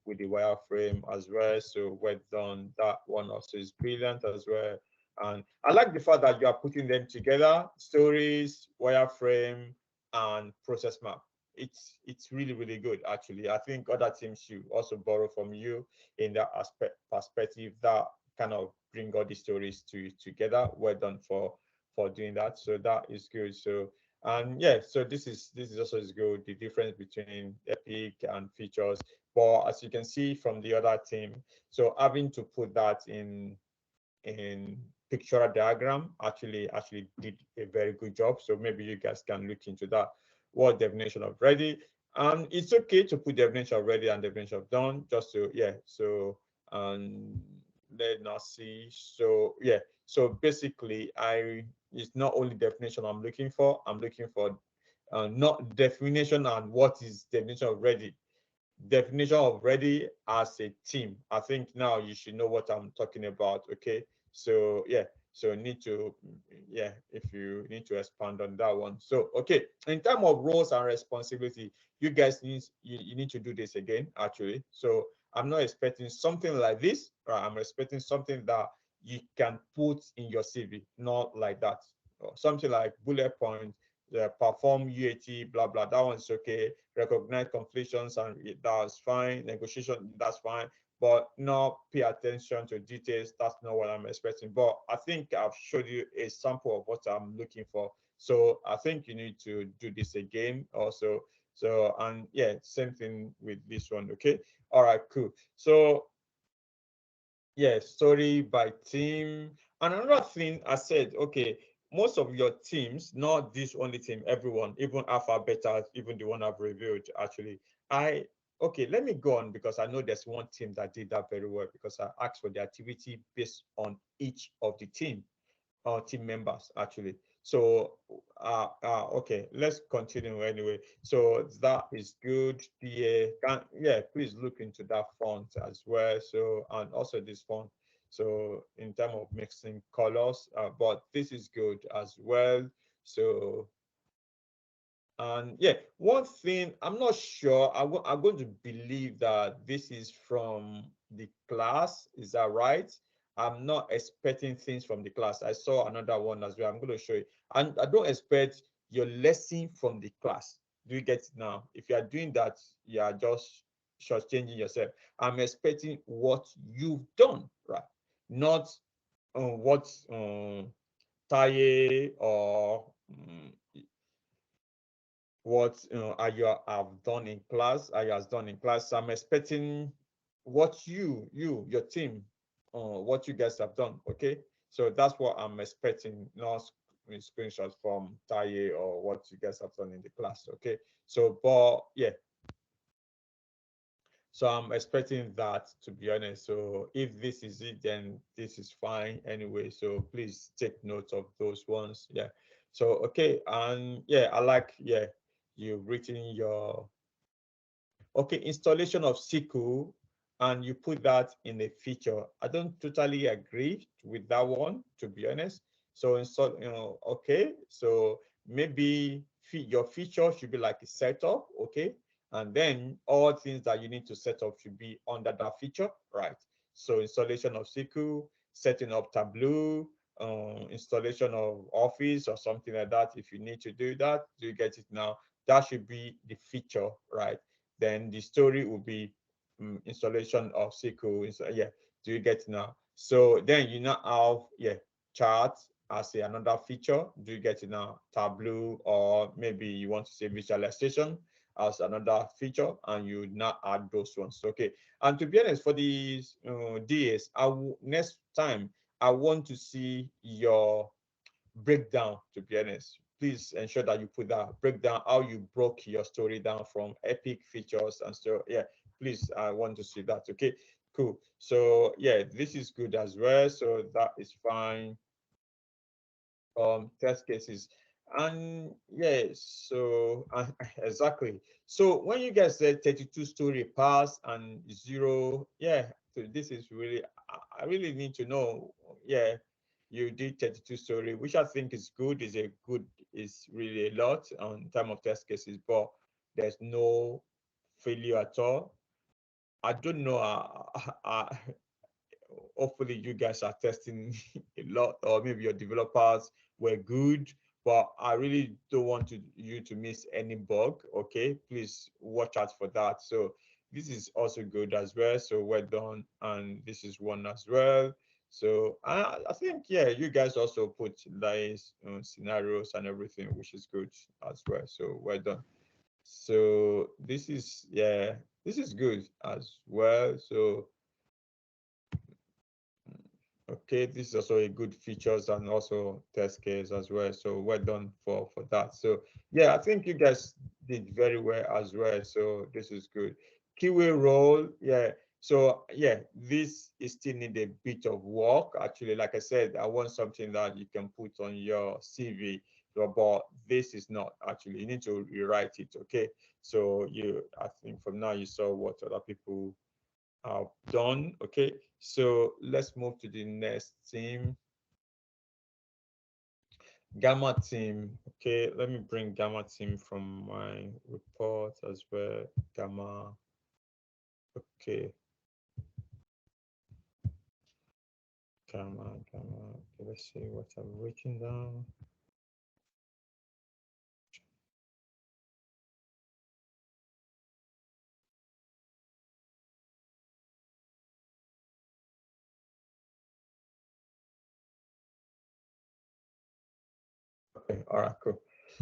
with the wireframe as well, so well done. That one also is brilliant as well. And I like the fact that you are putting them together: stories, wireframe, and process map. It's really, really good actually. I think other teams should also borrow from you in that aspect perspective, that kind of bring all the stories together. Well done for doing that. So that is good. So, and yeah, so this is also is good, the difference between epic and features. But as you can see from the other team, so having to put that in pictorial diagram actually did a very good job. So maybe you guys can look into that. What definition of ready? And it's okay to put definition of ready and definition of done, just to, yeah. So, and let us see. So yeah, so basically it's not only definition I'm looking for. I'm looking for not definition and what is definition of ready. Definition of ready as a team. I think now you should know what I'm talking about. Okay, so yeah, so need to, yeah, if you need to expand on that one. So okay, in terms of roles and responsibility, you guys you need to do this again actually. So I'm not expecting something like this, right? I'm expecting something that you can put in your CV, not like that. Or something like bullet point, perform UAT, blah blah. That one's okay. Recognize conflicts, and that's fine. Negotiation, that's fine. But not pay attention to details. That's not what I'm expecting. But I think I've showed you a sample of what I'm looking for. So I think you need to do this again also. So, and yeah, same thing with this one. Okay. All right, cool. So yeah, story by team. And another thing I said, okay, most of your teams, not this only team, everyone, even Alpha, Beta, even the one I've reviewed, actually, I, okay, let me go on because I know there's one team that did that very well because I asked for the activity based on each of the team members actually. So okay, let's continue anyway. So that is good. The yeah, please look into that font as well. So, and also this font. So in terms of mixing colors, but this is good as well. So, and yeah, one thing I'm not sure. I'm going to believe that this is from the class. Is that right? I'm not expecting things from the class. I saw another one as well. I'm going to show you. And I don't expect your lesson from the class. Do you get it now? If you are doing that, you are just shortchanging yourself. I'm expecting what you've done, right? Not what Taye or what you have done in class, I has done in class. So I'm expecting what your team, what you guys have done. Okay, so that's what I'm expecting, not screenshots from Taye or what you guys have done in the class. Okay, so but yeah, so I'm expecting that, to be honest. So if this is it, then this is fine anyway. So please take note of those ones. Yeah. So okay, and yeah, I like, yeah, you've written your, okay, installation of SQL, and you put that in a feature. I don't totally agree with that one, to be honest. So install, okay, so maybe your feature should be like a setup, okay, and then all things that you need to set up should be under that feature, right? So installation of SQL, setting up Tableau, installation of Office or something like that. If you need to do that, do you get it now? That should be the feature, right? Then the story will be installation of SQL. Yeah, do you get it now? So then you now have, yeah, chart as another feature. Do you get it now? Tableau, or maybe you want to say visualization as another feature, and you now add those ones. Okay. And to be honest, for these DAs, next time I want to see your breakdown. To be honest, please ensure that you put that breakdown, how you broke your story down from epic features and so yeah. Please, I want to see that. Okay, cool. So yeah, this is good as well. So that is fine. Test cases, and yes, so exactly. So when you guys said 32 story pass and zero, yeah, so this is really, I really need to know. Yeah, you did 32 story, which I think is good, is really a lot on time of test cases, but there's no failure at all. I don't know. Hopefully you guys are testing a lot, or maybe your developers were good, but I really don't want you to miss any bug. Okay, please watch out for that. So this is also good as well, so well done. And this is one as well. So I think, yeah, you guys also put nice scenarios and everything, which is good as well, so well done. So this is, yeah, this is good as well. So okay, this is also a good features and also test case as well. So well done for that. So yeah, I think you guys did very well as well. So this is good. Keyway role, yeah. So yeah, this is still need a bit of work. Actually, like I said, I want something that you can put on your CV. But this is not actually. You need to rewrite it. Okay. So I think from now you saw what other people done. Okay, so let's move to the next team. Gamma team. Okay, let me bring Gamma team from my report as well. Gamma. Okay. Gamma. Okay, let's see what I'm writing down. Okay, all right, cool.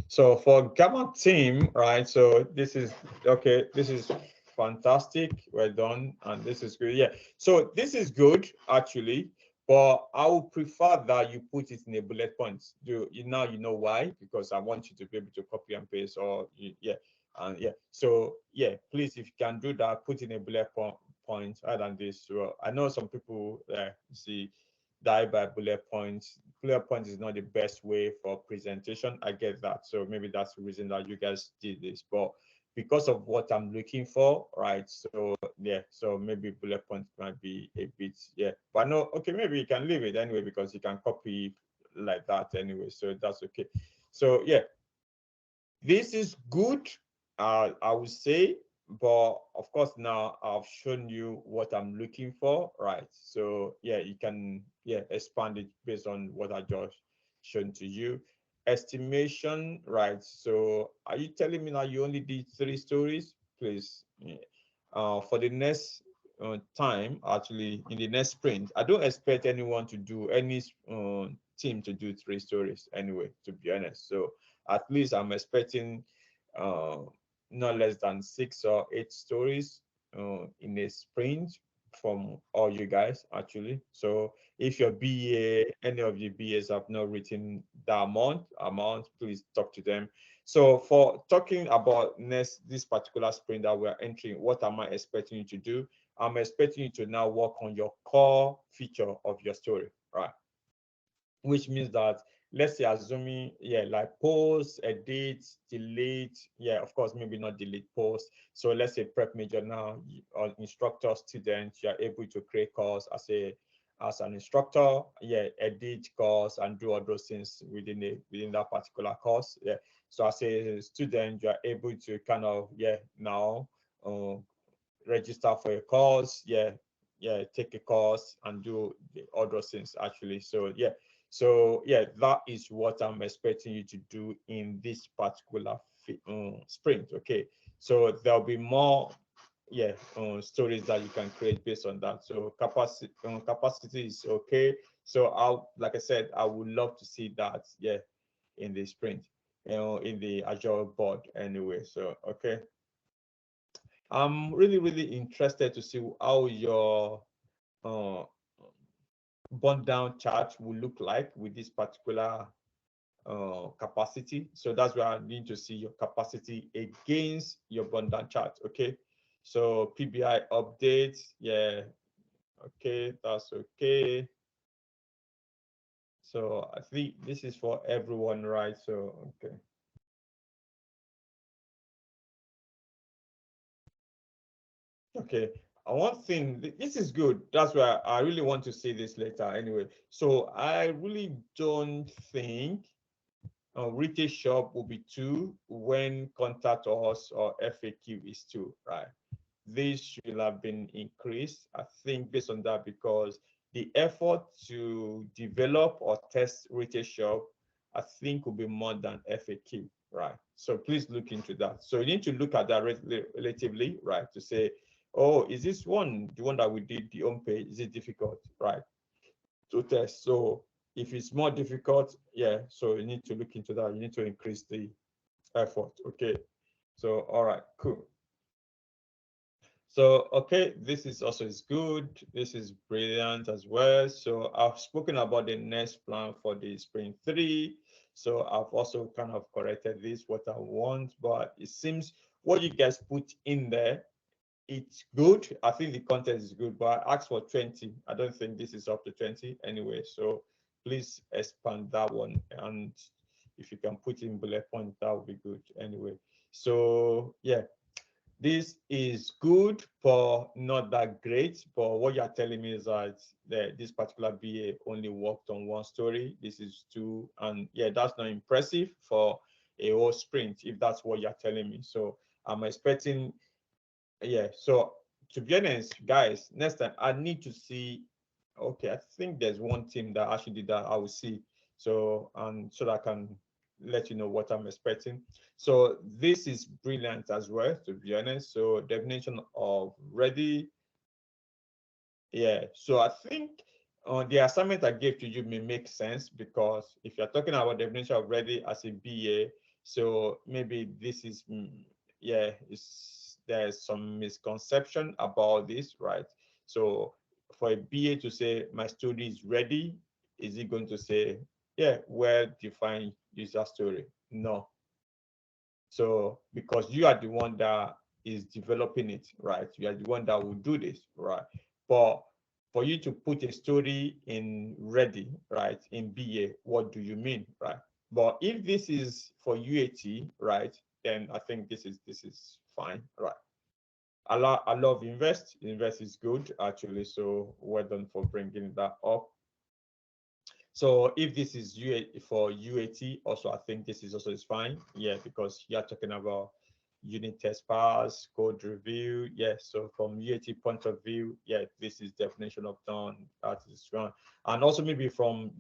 So for Gamma team, right? So this is okay. This is fantastic. Well done, and this is good. Yeah. So this is good actually, but I would prefer that you put it in a bullet points. Do you now you know why? Because I want you to be able to copy and paste, or yeah, and yeah. So yeah, please, if you can do that, put in a bullet point rather than this. So I know some people see die by bullet points. Bullet points is not the best way for presentation. I get that. So maybe that's the reason that you guys did this. But because of what I'm looking for, right? So yeah, so maybe bullet points might be a bit, yeah. But no, okay, maybe you can leave it anyway because you can copy like that anyway. So that's okay. So yeah, this is good, I would say, but of course now I've shown you what I'm looking for, right? So yeah, you can expand it based on what I just shown to you. Estimation, right? So are you telling me that you only did 3 stories? Please, yeah. For the next time, actually in the next sprint, I don't expect anyone to do any team to do 3 stories anyway, to be honest. So at least I'm expecting uh, not less than 6 or 8 stories in a sprint from all you guys actually. So if your BA, any of your BAs have not written the amount, please talk to them. So for talking about this particular sprint that we're entering, what am I expecting you to do? I'm expecting you to now work on your core feature of your story, right? Which means that, let's say, assuming, yeah, like post, edit, delete, yeah, of course, maybe not delete post. So let's say prep major now, or instructor, student, you're able to create course as an instructor, yeah, edit course and do all those things within that particular course, yeah. So as a student, you're able to kind of, yeah, now register for a course, yeah, take a course and do all those things actually. So yeah, that is what I'm expecting you to do in this particular sprint. Okay, so there'll be more, yeah, stories that you can create based on that. So capacity is okay. So like I said, I would love to see that, yeah, in the sprint, in the Agile board anyway. So okay. I'm really interested to see how your uh, burn down chart will look like with this particular capacity. So that's where I need to see your capacity against your burn down chart. Okay. So PBI update. Yeah. Okay. That's okay. So I think this is for everyone, right? So, okay. Okay. One thing, this is good. That's why I really want to see this later anyway. So I really don't think retail shop will be 2 when contact us or FAQ is 2, right? This should have been increased, I think, based on that, because the effort to develop or test retail shop, I think, will be more than FAQ, right? So please look into that. So you need to look at that relatively, right, to say, oh, is this one, the one that we did, the home page, is it difficult, right, to test? So if it's more difficult, yeah, so you need to look into that. You need to increase the effort, okay? So, all right, cool. So, okay, this is also is good. This is brilliant as well. So I've spoken about the next plan for the Sprint 3. So I've also kind of corrected this, what I want, but it seems what you guys put in there, it's good. I think the content is good, but I asked for 20. I don't think this is up to 20 anyway. So please expand that one. And if you can put in bullet point, that would be good anyway. So yeah, this is good, but not that great. But what you're telling me is that this particular BA only worked on 1 story. This is 2. And yeah, that's not impressive for a whole sprint, if that's what you're telling me. So I'm expecting, yeah. So to be honest, guys, next time I need to see, okay, I think there's one team that actually did that. I will see. So, so that I can let you know what I'm expecting. So this is brilliant as well, to be honest. So definition of ready. Yeah. So I think the assignment I gave to you may make sense, because if you're talking about definition of ready as a BA, so maybe this is, yeah, there's some misconception about this, right? So for a BA to say my story is ready, is he going to say, yeah, well-defined user story? No. So because you are the one that is developing it, right? You are the one that will do this, right? But for you to put a story in ready, right, in BA, what do you mean, right? But if this is for UAT, right, then I think this is fine, right? I love Invest. Invest is good actually. So well done for bringing that up. So if this is for UAT, also I think this is also is fine. Yeah, because you're talking about unit test pass, code review. Yeah, so from UAT point of view, yeah, this is definition of done. That is wrong, and also maybe from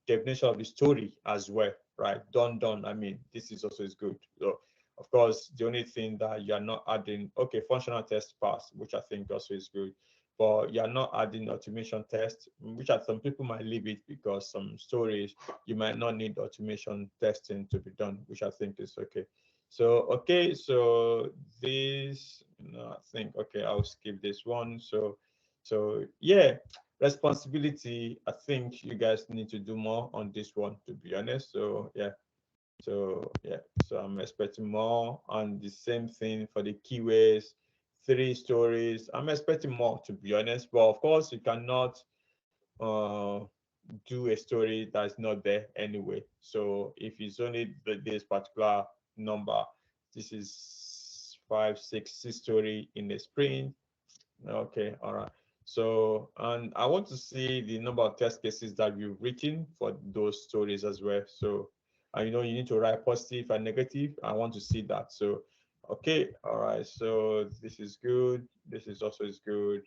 definition of the story as well, right? Done. I mean, this is also is good. So of course, the only thing that you are not adding, okay, functional test pass, which I think also is good, but you're not adding automation tests, which are some people might leave it because some stories you might not need automation testing to be done, which I think is okay. So okay, so this, I think, okay, I'll skip this one. So yeah, responsibility, I think you guys need to do more on this one, to be honest. So yeah, so I'm expecting more. And the same thing for the keywords, 3 stories. I'm expecting more, to be honest. But of course, you cannot uh, do a story that's not there anyway. So if it's only this particular number, this is 5, 6 story in the sprint. Okay, all right. So, and I want to see the number of test cases that you've written for those stories as well. So, you know, you need to write positive and negative. I want to see that. So, okay, all right. So this is good. This is also is good.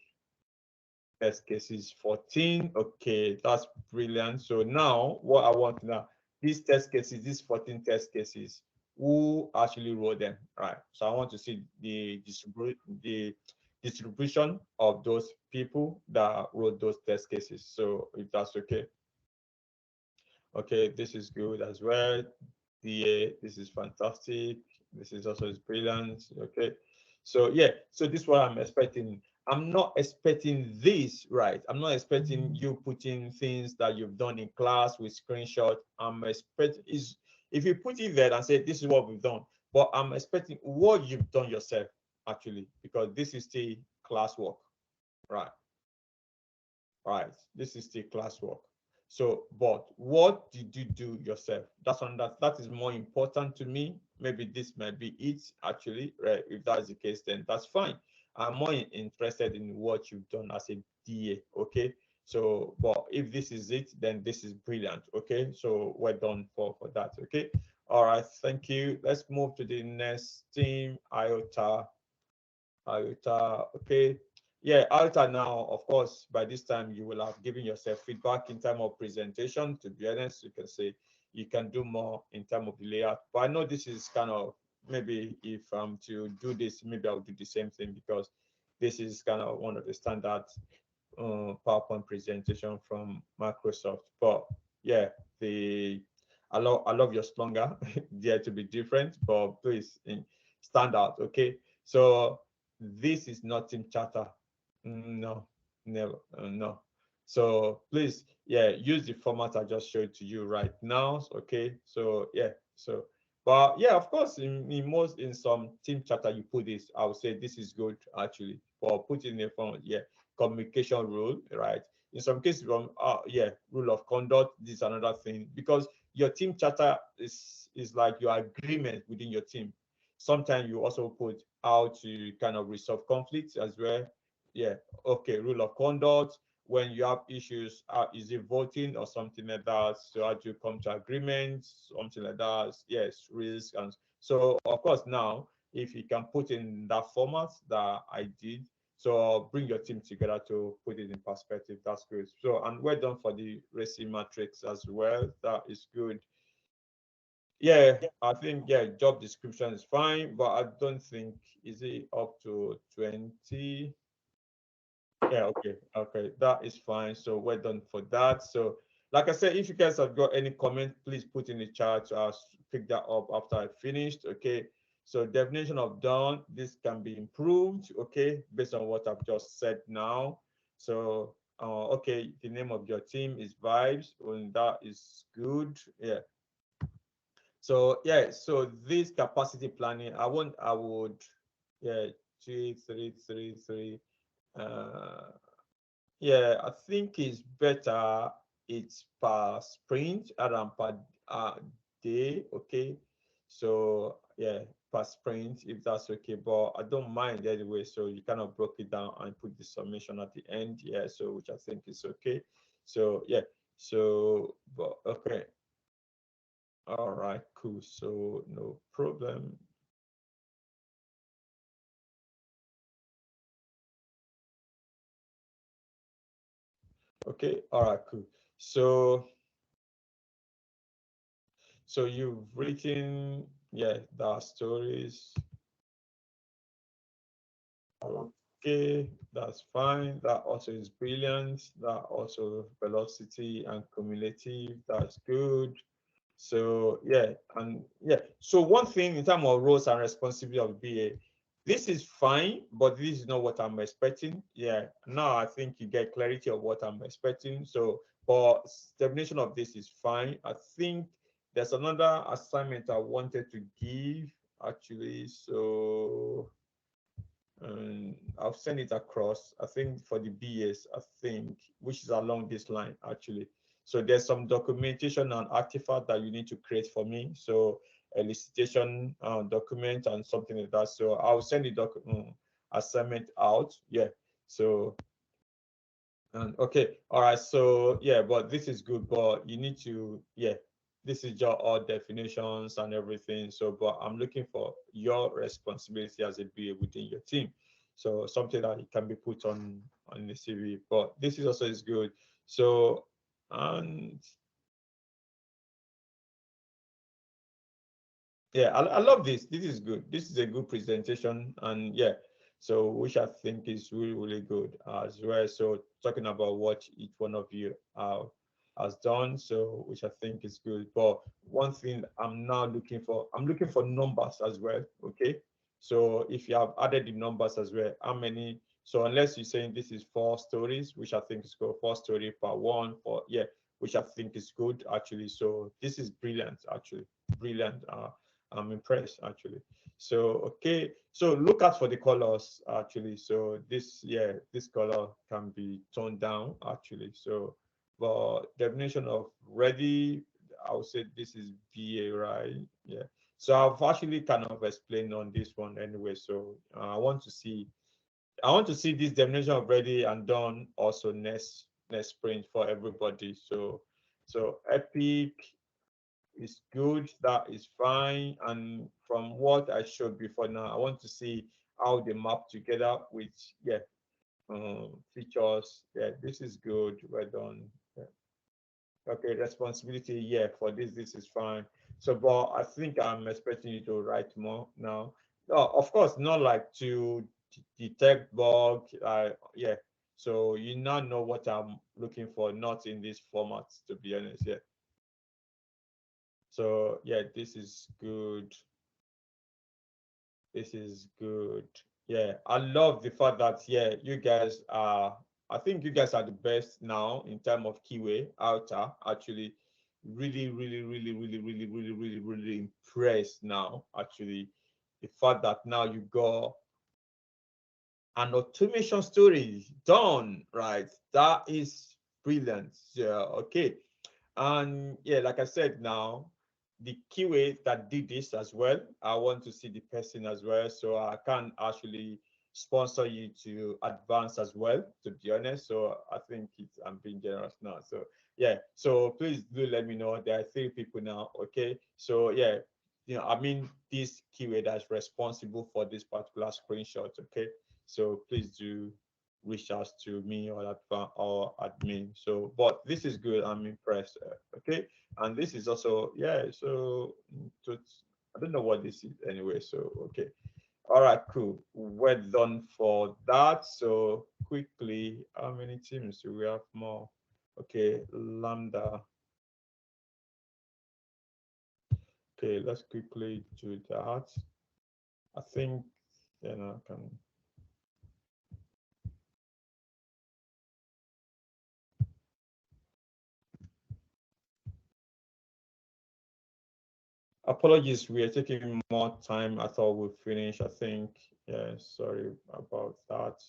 Test cases 14. Okay, that's brilliant. So now what I want now, these test cases, these 14 test cases, who actually wrote them, right? So I want to see the distribution of those people that wrote those test cases. So if that's okay. Okay, this is good as well. This is fantastic. This is also is brilliant. Okay. So yeah, so this is what I'm expecting. I'm not expecting this, right? I'm not expecting you putting things that you've done in class with screenshot. I'm expecting is if you put it there and say this is what we've done, but I'm expecting what you've done yourself actually, because this is still classwork, right? Right. This is still classwork. So, but what did you do yourself? That is more important to me. Maybe this might be it actually, right? If that's the case, then that's fine. I'm more interested in what you've done as a DA. Okay. So, but if this is it, then this is brilliant. Okay. So we're done for that. Okay. All right. Thank you. Let's move to the next team, IOTA. IOTA. Okay. Yeah, Alta now, of course, by this time you will have given yourself feedback in terms of presentation. To be honest, you can say you can do more in terms of the layout. But I know this is kind of maybe if I'm to do this, maybe I'll do the same thing because this is kind of one of the standard PowerPoint presentation from Microsoft. But yeah, I love your slogan, dare to be different, but please stand out. Okay, so this is not team charter. No, never, no. So please, yeah, use the format I just showed to you right now. Okay, so yeah, so but yeah, of course, in some team charter you put this. I would say this is good actually, or put it in the form. Yeah, communication rule, right? In some cases, from yeah, rule of conduct. This is another thing because your team charter is like your agreement within your team. Sometimes you also put how to kind of resolve conflicts as well. Yeah, okay, rule of conduct. When you have issues, is it voting or something like that? So how do you come to agreement, something like that? Yes, risk. And so of course now, if you can put in that format that I did, so bring your team together to put it in perspective. That's good. So, and we're done for the racing matrix as well. That is good. Yeah, I think yeah, job description is fine, but I don't think is it up to 20. Yeah, okay, okay, that is fine. So we're done for that. So, like I said, if you guys have got any comment, please put in the chat. I'll pick that up after I finished. Okay. So definition of done, this can be improved. Okay, based on what I've just said now. So, okay, the name of your team is Vibes, and that is good. Yeah. So yeah, so this capacity planning, I would, yeah, 3 3 3 3. Yeah, I think it's better it's per sprint rather than per day. Okay. So yeah, per sprint if that's okay. But I don't mind anyway. So you kind of broke it down and put the summation at the end. Yeah, so which I think is okay. So yeah, so but okay. All right, cool. So no problem. Okay, all right, cool. So you've written, yeah, the stories. Okay, that's fine. That also is brilliant. That also velocity and cumulative. That's good. So yeah, and yeah. So one thing in terms of roles and responsibility of BA, this is fine, but this is not what I'm expecting. Yeah, now I think you get clarity of what I'm expecting. So, but definition of this is fine. I think there's another assignment I wanted to give actually. So I'll send it across. I think for the BS, I think, which is along this line actually. So there's some documentation and artifact that you need to create for me. So elicitation document and something like that. So I'll send the assignment out. Yeah. So and okay, all right. So yeah, but this is good, but you need to, yeah, this is just all definitions and everything. So, but I'm looking for your responsibility as a BA within your team. So something that can be put on the CV. But this is also is good. So and yeah, I love this. This is good. This is a good presentation, and yeah, so which I think is really really good as well. So talking about what each one of you has done, so which I think is good. But one thing I'm now looking for, I'm looking for numbers as well. Okay, So if you have added the numbers as well, how many? So unless you're saying this is 4 stories, which I think is good, 4 story per one, for yeah, which I think is good actually. So this is brilliant actually, brilliant. I'm impressed actually. So okay, so look out for the colors actually. So this, yeah, this color can be toned down actually. So but definition of ready, I would say this is BA, right? Yeah. So I've actually kind of explained on this one anyway. So I want to see this definition of ready and done also next sprint for everybody. So Epic is good, that is fine. And from what I showed before now, I want to see how they map together with, yeah, features. Yeah, this is good. Well done. Yeah. Okay, responsibility. Yeah, for this is fine. So, but I think I'm expecting you to write more now. No, of course, not like to detect bug. Yeah. So you now know what I'm looking for, not in this format, to be honest. Yeah. So yeah, this is good. This is good. Yeah, I love the fact that, yeah, you guys are, I think you guys are the best now in terms of keyway outer. Actually, really impressed now. Actually, the fact that now you got an automation story done, right? That is brilliant. Yeah, okay. And yeah, like I said now, the keyway that did this as well, I want to see the person as well. So I can actually sponsor you to advance as well, to be honest. So I think I'm being generous now. So yeah, so please do let me know. There are 3 people now. Okay. So yeah, I mean this keyway that's responsible for this particular screenshot. Okay. So please do reach out to me or admin. So, but this is good. I'm impressed. Okay, and this is also, yeah. So, I don't know what this is anyway. So, okay, all right, cool. Well done for that. So quickly, how many teams do we have more? Okay, Lambda. Okay, let's quickly do that. I think I can. Apologies, we are taking more time. I thought we'd finish. I think, yeah, sorry about that.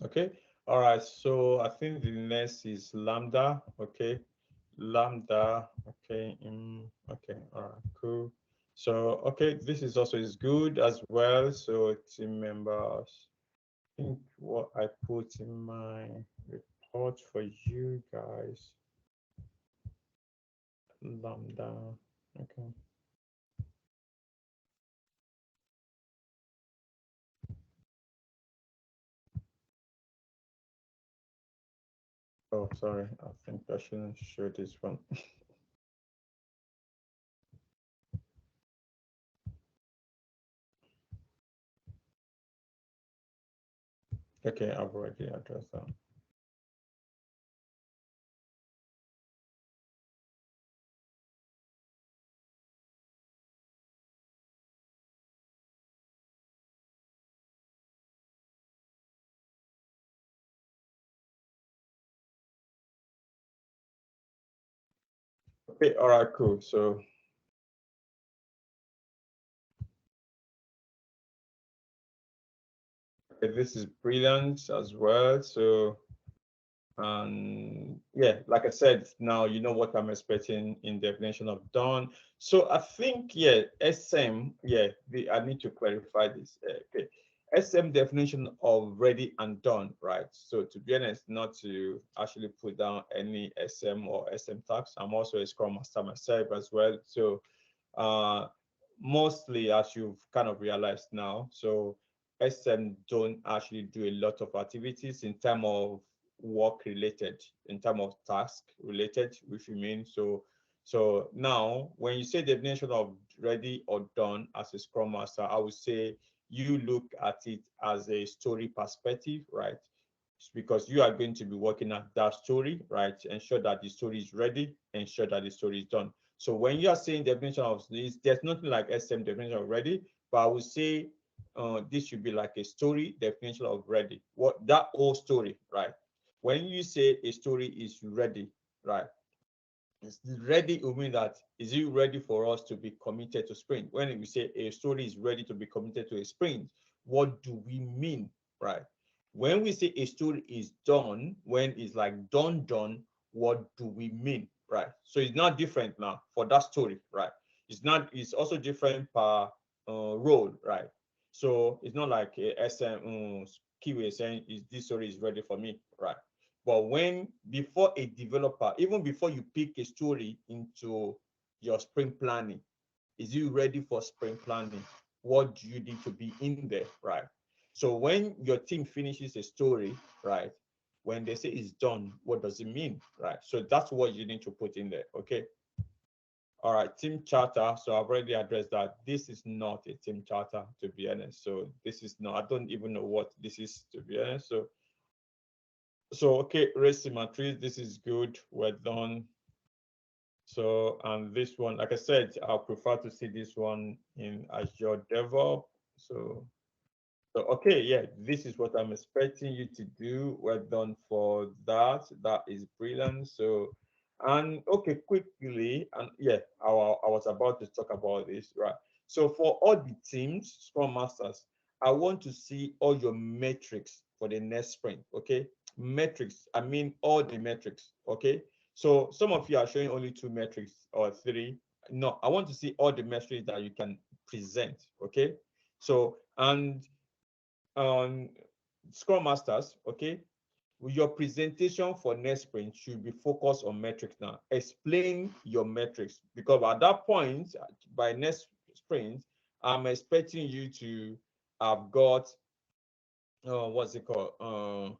Okay, all right. So I think the next is Lambda. Okay, Lambda. Okay, okay, all right, cool. So okay, this is also is good as well. So team members. I think what I put in my report for you guys. Lambda. Okay. Oh, sorry. I think I shouldn't show this one. Okay, I've already addressed that. Okay, all right, cool. So okay, this is brilliant as well. So And yeah, like I said, now you know what I'm expecting in definition of done. So I think, yeah, SM, yeah, I need to clarify this. Okay. SM definition of ready and done, right? So to be honest, not to actually put down any SM or SM tags. I'm also a Scrum Master myself as well. So uh, mostly, as you've kind of realized now, so SM don't actually do a lot of activities in terms of work related, in terms of task related, if you mean. So now when you say definition of ready or done as a Scrum Master, I would say you look at it as a story perspective, right? Because you are going to be working at that story, right? Ensure that the story is ready, ensure that the story is done. So when you are saying definition of this, there's nothing like SM definition of ready, but I would say this should be like a story definition of ready. What that whole story, right? When you say a story is ready, right? It's ready will mean that is it ready for us to be committed to sprint? When we say a story is ready to be committed to a sprint, what do we mean, right? When we say a story is done, when it's like done, what do we mean, right? So it's not different now for that story, right? It's not. It's also different per role, right? So it's not like a SM keyword saying is this story is ready for me, right? But when before a developer, even before you pick a story into your sprint planning, is you ready for sprint planning? What do you need to be in there, right? So when your team finishes a story, right? When they say it's done, what does it mean, right? So that's what you need to put in there, okay? All right, team charter. So I've already addressed that. This is not a team charter, to be honest. So this is not, I don't even know what this is, to be honest. So okay, race matrix, this is good, well done. So and this one, like I said, I prefer to see this one in Azure DevOps. So okay, yeah, this is what I'm expecting you to do. Well done for that. That is brilliant. So and okay, quickly, and yeah, I was about to talk about this, right? So for all the teams, Scrum Masters, I want to see all your metrics for the next sprint. Okay, metrics. I mean all the metrics. Okay. So some of you are showing only two metrics or three. No, I want to see all the metrics that you can present. Okay. So and Scrum Masters, okay, your presentation for next sprint should be focused on metrics now. Explain your metrics because at that point, by next sprint, I'm expecting you to have got what's it called?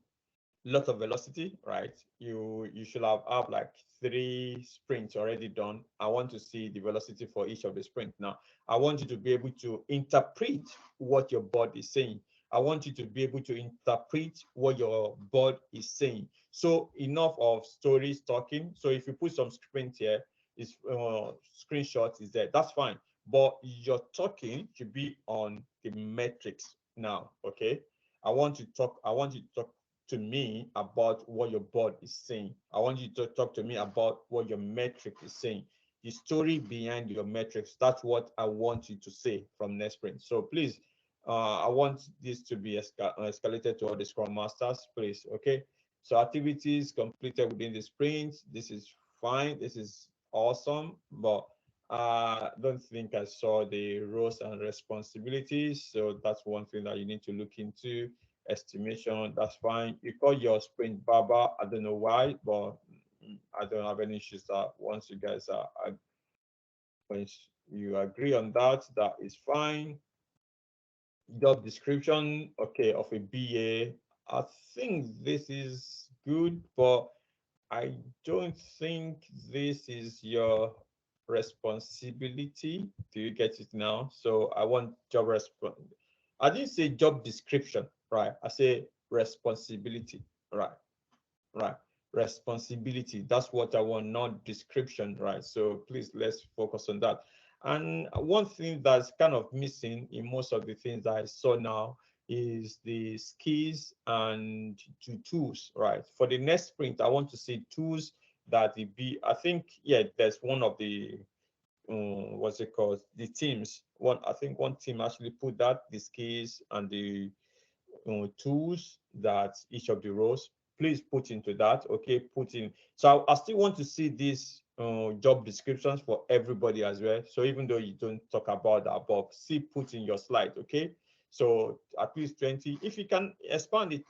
Lot of velocity, right? You should have like 3 sprints already done. I want to see the velocity for each of the sprint. Now, I want you to be able to interpret what your board is saying. I want you to be able to interpret what your board is saying. So enough of stories talking. So if you put some sprint here, is screenshots is there. That's fine. But your talking should be on the metrics now. Okay. I want you to talk to me about what your board is saying. I want you to talk to me about what your metric is saying. The story behind your metrics. That's what I want you to say from next sprint. So please, I want this to be escalated to all the Scrum Masters, please. Okay. So activities completed within the sprint. This is fine. This is awesome. But I don't think I saw the roles and responsibilities. So that's one thing that you need to look into. Estimation, that's fine. You call your sprint Baba. I don't know why, but I don't have any issues that once you guys once you agree on that, that is fine. Job description, okay, of a BA. I think this is good, but I don't think this is your responsibility. Do you get it now? So I want job response. I didn't say job description, right? I say responsibility, right? Right. Responsibility. That's what I want, not description, right? So please let's focus on that. And one thing that's kind of missing in most of the things that I saw now is the skills and tools, right? For the next sprint, I want to see tools that it be, I think, yeah, there's one of the what's it called? The teams. I think one team actually put that the skills and the tools that each of the roles please put into that. Okay, put in. So I still want to see these job descriptions for everybody as well. So even though you don't talk about that, but see, put in your slide. Okay, so at least 20. If you can expand it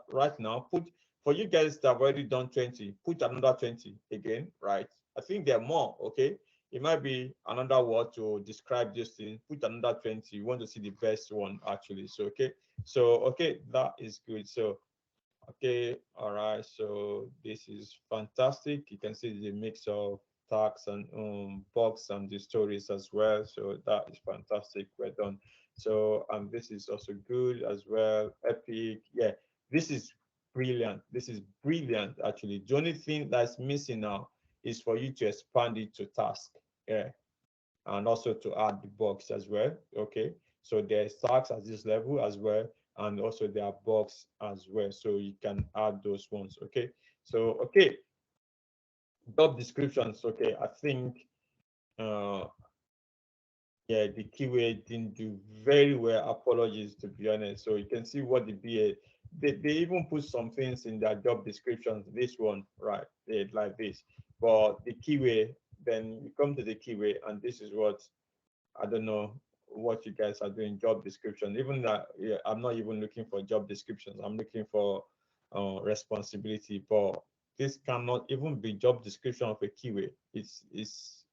right now, put for you guys that have already done 20, put another 20 again, right? I think there are more. Okay, it might be another word to describe this thing. Put another 20. You want to see the best one actually. So okay, so okay, that is good. So okay, all right. So this is fantastic. You can see the mix of tags and bugs and the stories as well. So that is fantastic. Well done. So this is also good as well. Epic. Yeah, this is brilliant. This is brilliant actually. The only thing that's missing now is for you to expand it to task. Yeah, and also to add the box as well. Okay, so there's tags at this level as well, and also there are box as well, so you can add those ones. Okay, so okay, job descriptions. Okay, I think yeah, the keyword didn't do very well. Apologies, to be honest. So you can see what the BA, they even put some things in their job descriptions. This one, right, like this, but the keyword, then you come to the keyword, and this is what, I don't know what you guys are doing. Job description. Even that, yeah, I'm not even looking for job descriptions. I'm looking for responsibility. But this cannot even be job description of a keyword. It's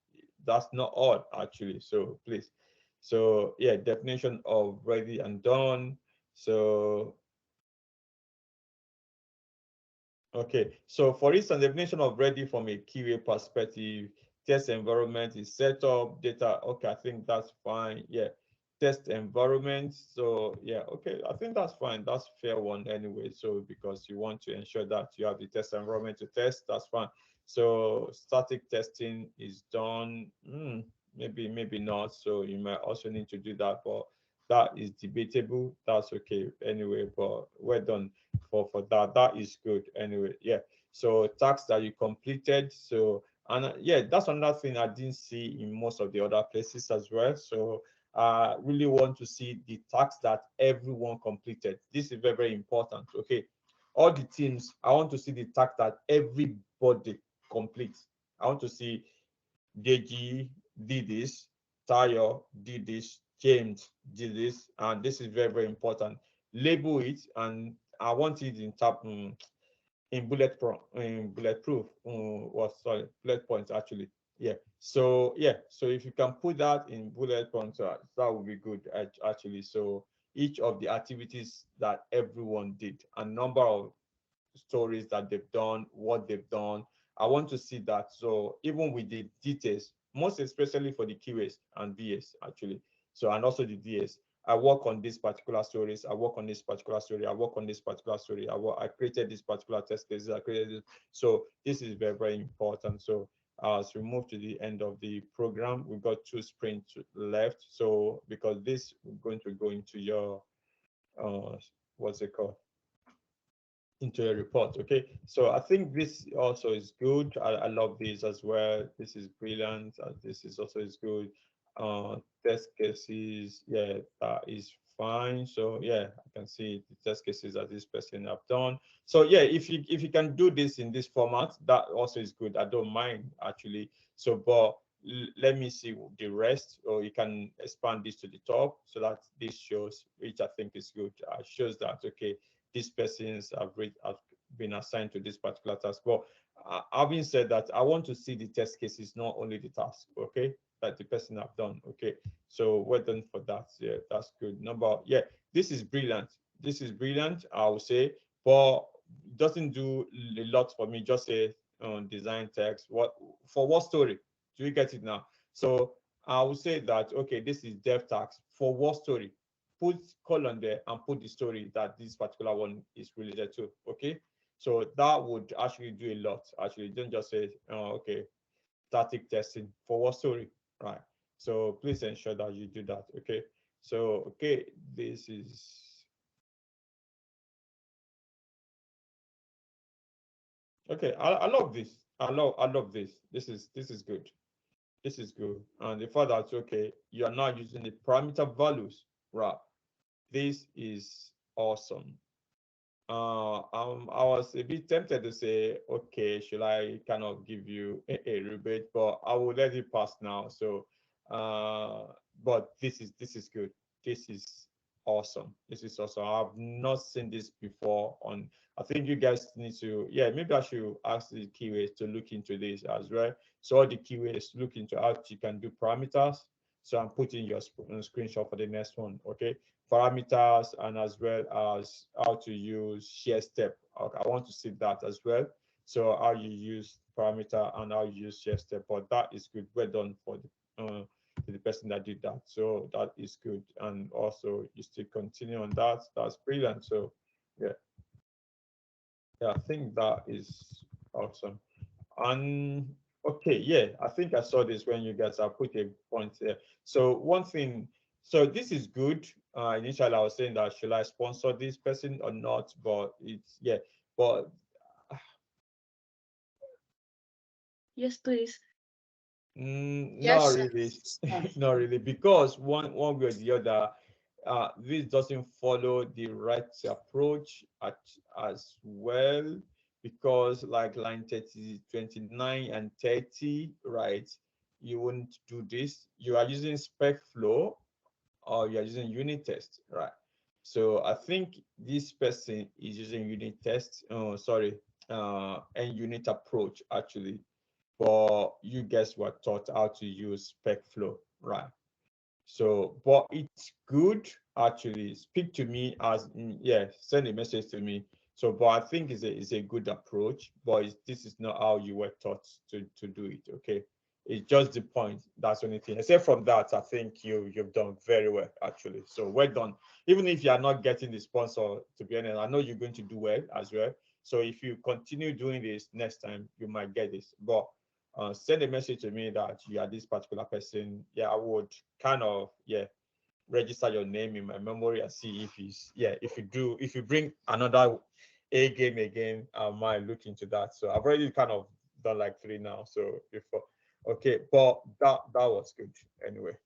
that's not all actually. So please. So yeah, definition of ready and done. So okay, so for instance, definition of ready from a QA perspective, test environment is set up, data. Okay, I think that's fine. Yeah, test environment. So yeah, okay, I think that's fine. That's fair one anyway. So because you want to ensure that you have the test environment to test, that's fine. So static testing is done. Maybe not. So you might also need to do that, but that is debatable. That's okay anyway. But well done for that. That is good anyway. Yeah. So tasks that you completed. So and yeah, that's another thing I didn't see in most of the other places as well. So I really want to see the tasks that everyone completed. This is very, very important. Okay. All the teams, I want to see the task that everybody completes. I want to see Deji did this, Tayo did this, James did this, and this is very, very important. Label it, and I want it in in bulletproof. Sorry, bullet points actually. Yeah. So yeah. So if you can put that in bullet points, that would be good actually. So each of the activities that everyone did, a number of stories that they've done, what they've done. I want to see that. So even with the details, most especially for the QAs and BS actually. So and also the DS. I work on this particular stories. I work on this particular story. I work on this particular story. I created this particular test cases. I created this. So this is very, very important. So as we move to the end of the program, we've got 2 sprints left. So because this we're going to go into your what's it called? Into a report. Okay, so I think this also is good. I love this as well. This is brilliant. This is also is good. Test cases, yeah, that is fine. So yeah, I can see the test cases that this person have done. So yeah, if you can do this in this format, that also is good. I don't mind actually. So but let me see the rest, or you can expand this to the top so that this shows, which I think is good. Shows that okay, these persons have been assigned to this particular task. But having said that, I want to see the test cases, not only the task, okay, that the person have done. Okay, so well done for that. Yeah, that's good. Yeah, this is brilliant. This is brilliant, I would say, but it doesn't do a lot for me. Just a design text. For what story? Do you get it now? So I would say that okay, this is dev tax for what story? Put colon there and put the story that this particular one is related to. Okay, so that would actually do a lot. Actually, don't just say okay, static testing for what story, right? So please ensure that you do that. Okay, so okay, this is okay. I love this. I love this. This is good. This is good. And the fact that okay, you are now using the parameter values, right? This is awesome. I was a bit tempted to say, okay, should I kind of give you a rebate, but I will let it pass now. So, but this is good. This is awesome. This is awesome. I've not seen this before. On, I think you guys need to, yeah, maybe I should ask the keyways to look into this as well. So all the keyways look into how you can do parameters. So I'm putting your screenshot for the next one. Okay, parameters, and as well as how to use share step. I want to see that as well. So how you use parameter and how you use share step. But that is good. Well done for the person that did that. So that is good. And also you still continue on that. That's brilliant. So yeah, yeah, I think that is awesome. And okay, yeah, I think I saw this when you guys have put a point there. So one thing, so this is good. Initially, I was saying that should I sponsor this person or not, but it's yeah, but Yes, please. not Yes. really, not really, because one way or the other, this doesn't follow the right approach as well, because like line 30, 29 and 30, right? You wouldn't do this. You are using spec flow or you're using unit test, right? So I think this person is using unit test, oh sorry, and unit approach actually, but you guys were taught how to use spec flow, right? So, but it's good actually. Speak to me as yeah, send a message to me. So, but I think it's a good approach, but this is not how you were taught to do it. Okay, it's just the point. That's the only thing. Except from that, I think you've done very well actually. So well done. Even if you are not getting the sponsor, to be honest, I know you're going to do well as well. So if you continue doing this next time, you might get this. But send a message to me that you are this particular person. Yeah, I would kind of yeah register your name in my memory and see if he's yeah if you bring another A game again, I might look into that. So I've already kind of done like three now. So before okay, but that was good anyway.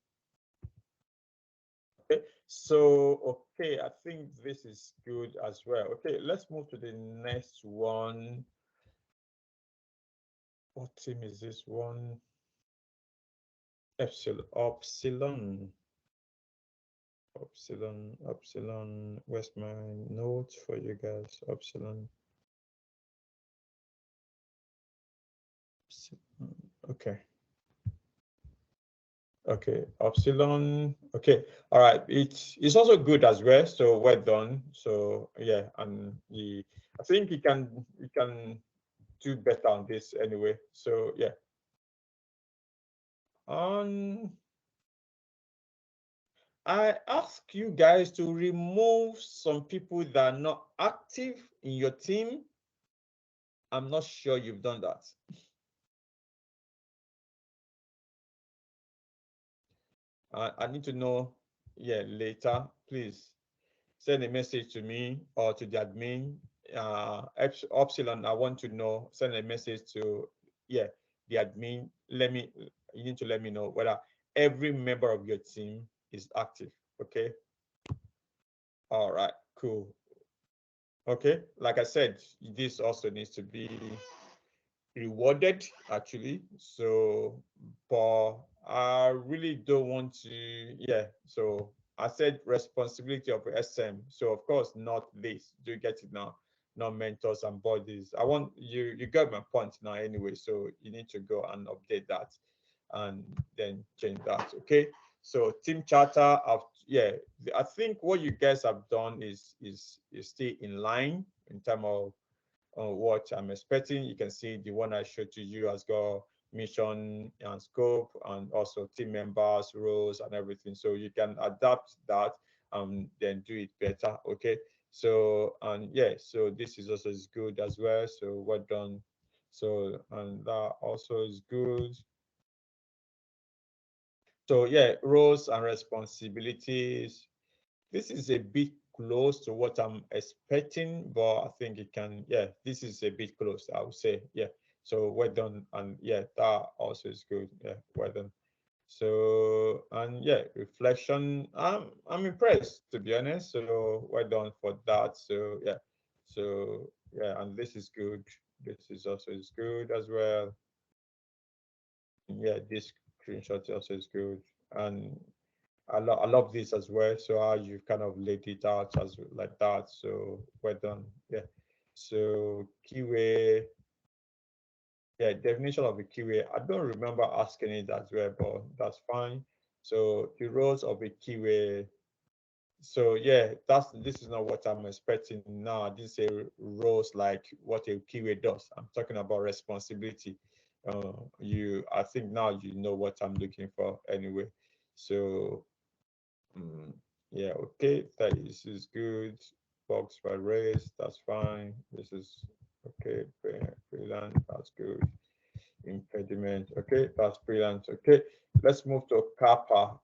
Okay, so okay, I think this is good as well. Okay, let's move to the next one. What team is this one? Epsilon. Epsilon. Where's my notes for you guys? Epsilon. Okay. Okay. Epsilon. Okay. All right. It's also good as well. So well done. So yeah, and I think you can do better on this anyway. So yeah. Um, I ask you guys to remove some people that are not active in your team. I'm not sure you've done that. I need to know, yeah, later. Please send a message to me or to the admin. Epsilon, I want to know, send a message to, yeah, the admin. You need to let me know whether every member of your team is active. Okay. All right, cool. Okay. Like I said, this also needs to be rewarded actually. So, but I really don't want to, yeah. So I said responsibility of SM. So of course, not this. Do you get it now? Not mentors and bodies. I want you got my point now anyway. So you need to go and update that and then change that. Okay. So team charter of yeah, I think what you guys have done is still in line in terms of what I'm expecting. You can see the one I showed to you has got mission and scope and also team members, roles and everything. So you can adapt that and then do it better. Okay. So and yeah, so this is also is good as well. So well done. So and that also is good. So yeah, roles and responsibilities. This is a bit close to what I'm expecting, but I think it can, yeah, this is a bit close, I would say. Yeah. So well done. And yeah, that also is good. Yeah, well done. So and yeah, reflection. I'm impressed to be honest. So well done for that. So yeah. So yeah, and this is good. This is also is good as well. Yeah, this screenshot also is good. And I love this as well. So how you've kind of laid it out as like that. So well done. Yeah. So keyway, yeah, definition of a keyway. I don't remember asking it as well, but that's fine. So the roles of a keyway. So yeah, this is not what I'm expecting now. I didn't say roles like what a keyway does. I'm talking about responsibility. I think now you know what I'm looking for anyway. So Mm, yeah, okay, is good. Box by race, that's fine. This is okay. Freelance, that's good. Impediment, okay, that's brilliant. Okay, let's move to Kappa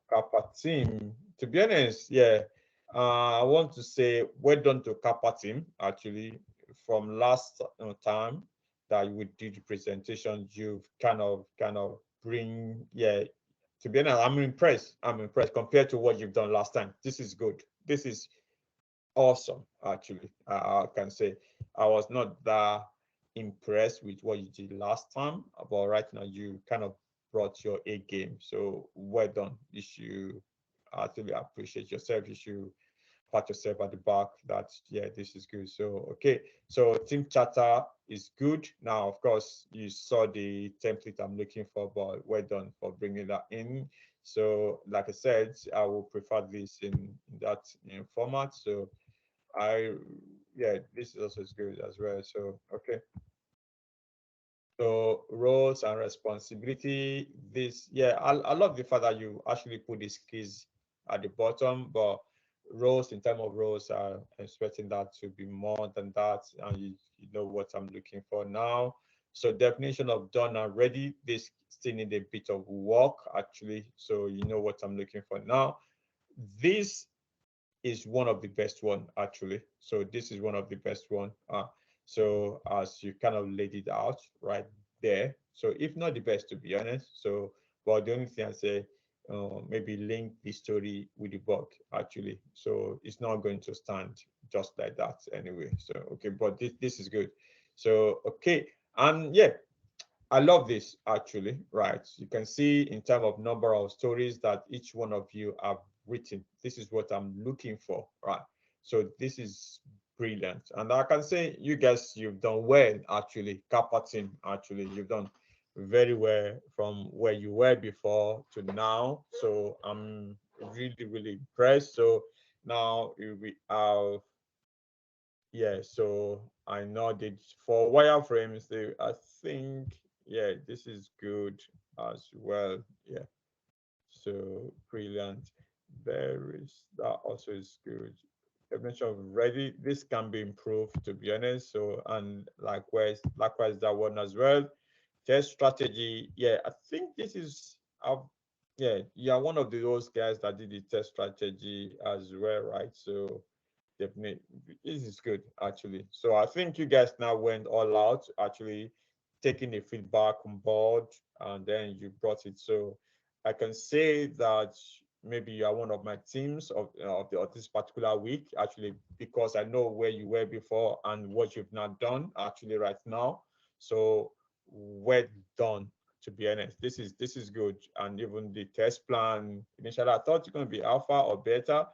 team. To be honest, yeah, I want to say well done to Kappa team actually. From last time that we did the presentation, you've kind of bring, yeah, to be honest, I'm impressed. I'm impressed compared to what you've done last time. This is good. This is awesome, actually. I can say I was not that impressed with what you did last time, but right now you kind of brought your A game. So well done. You should actually appreciate yourself. You should pat yourself at the back that yeah, this is good. So okay, so team chatter is good. Now of course you saw the template I'm looking for, but well done for bringing that in. So like I said, I will prefer this in that format. So I yeah, this is also good as well. So okay, so roles and responsibility. This yeah, I love the fact that you actually put these keys at the bottom, but roles in terms of roles, are expecting that to be more than that, and you know what I'm looking for now. So definition of done and ready. This still need a bit of work actually. So you know what I'm looking for now. This is one of the best one actually. So this is one of the best one. So as you kind of laid it out right there. So if not the best, to be honest. So, but the only thing I say, maybe link the story with the book actually. So it's not going to stand just like that anyway. So okay, but this is good. So okay, and yeah, I love this actually, right? You can see in terms of number of stories that each one of you have written. This is what I'm looking for, right? So this is brilliant. And I can say you guys, you've done well actually. Kappa team, actually, you've done very well from where you were before to now. So I'm really, really impressed. So now we have yeah, so I know that for wireframes, I think, yeah, this is good as well. Yeah, so brilliant. There is that also is good. Definition of ready. This can be improved, to be honest. So and likewise that one as well. Test strategy. Yeah, I think this is yeah, you're one of those guys that did the test strategy as well, right? So definitely this is good actually. So I think you guys now went all out actually taking the feedback on board and then you brought it. So I can say that maybe you are one of my teams of this particular week actually because I know where you were before and what you've not done actually right now. So well done, to be honest. This is good. And even the test plan initially I thought you're going to be alpha or beta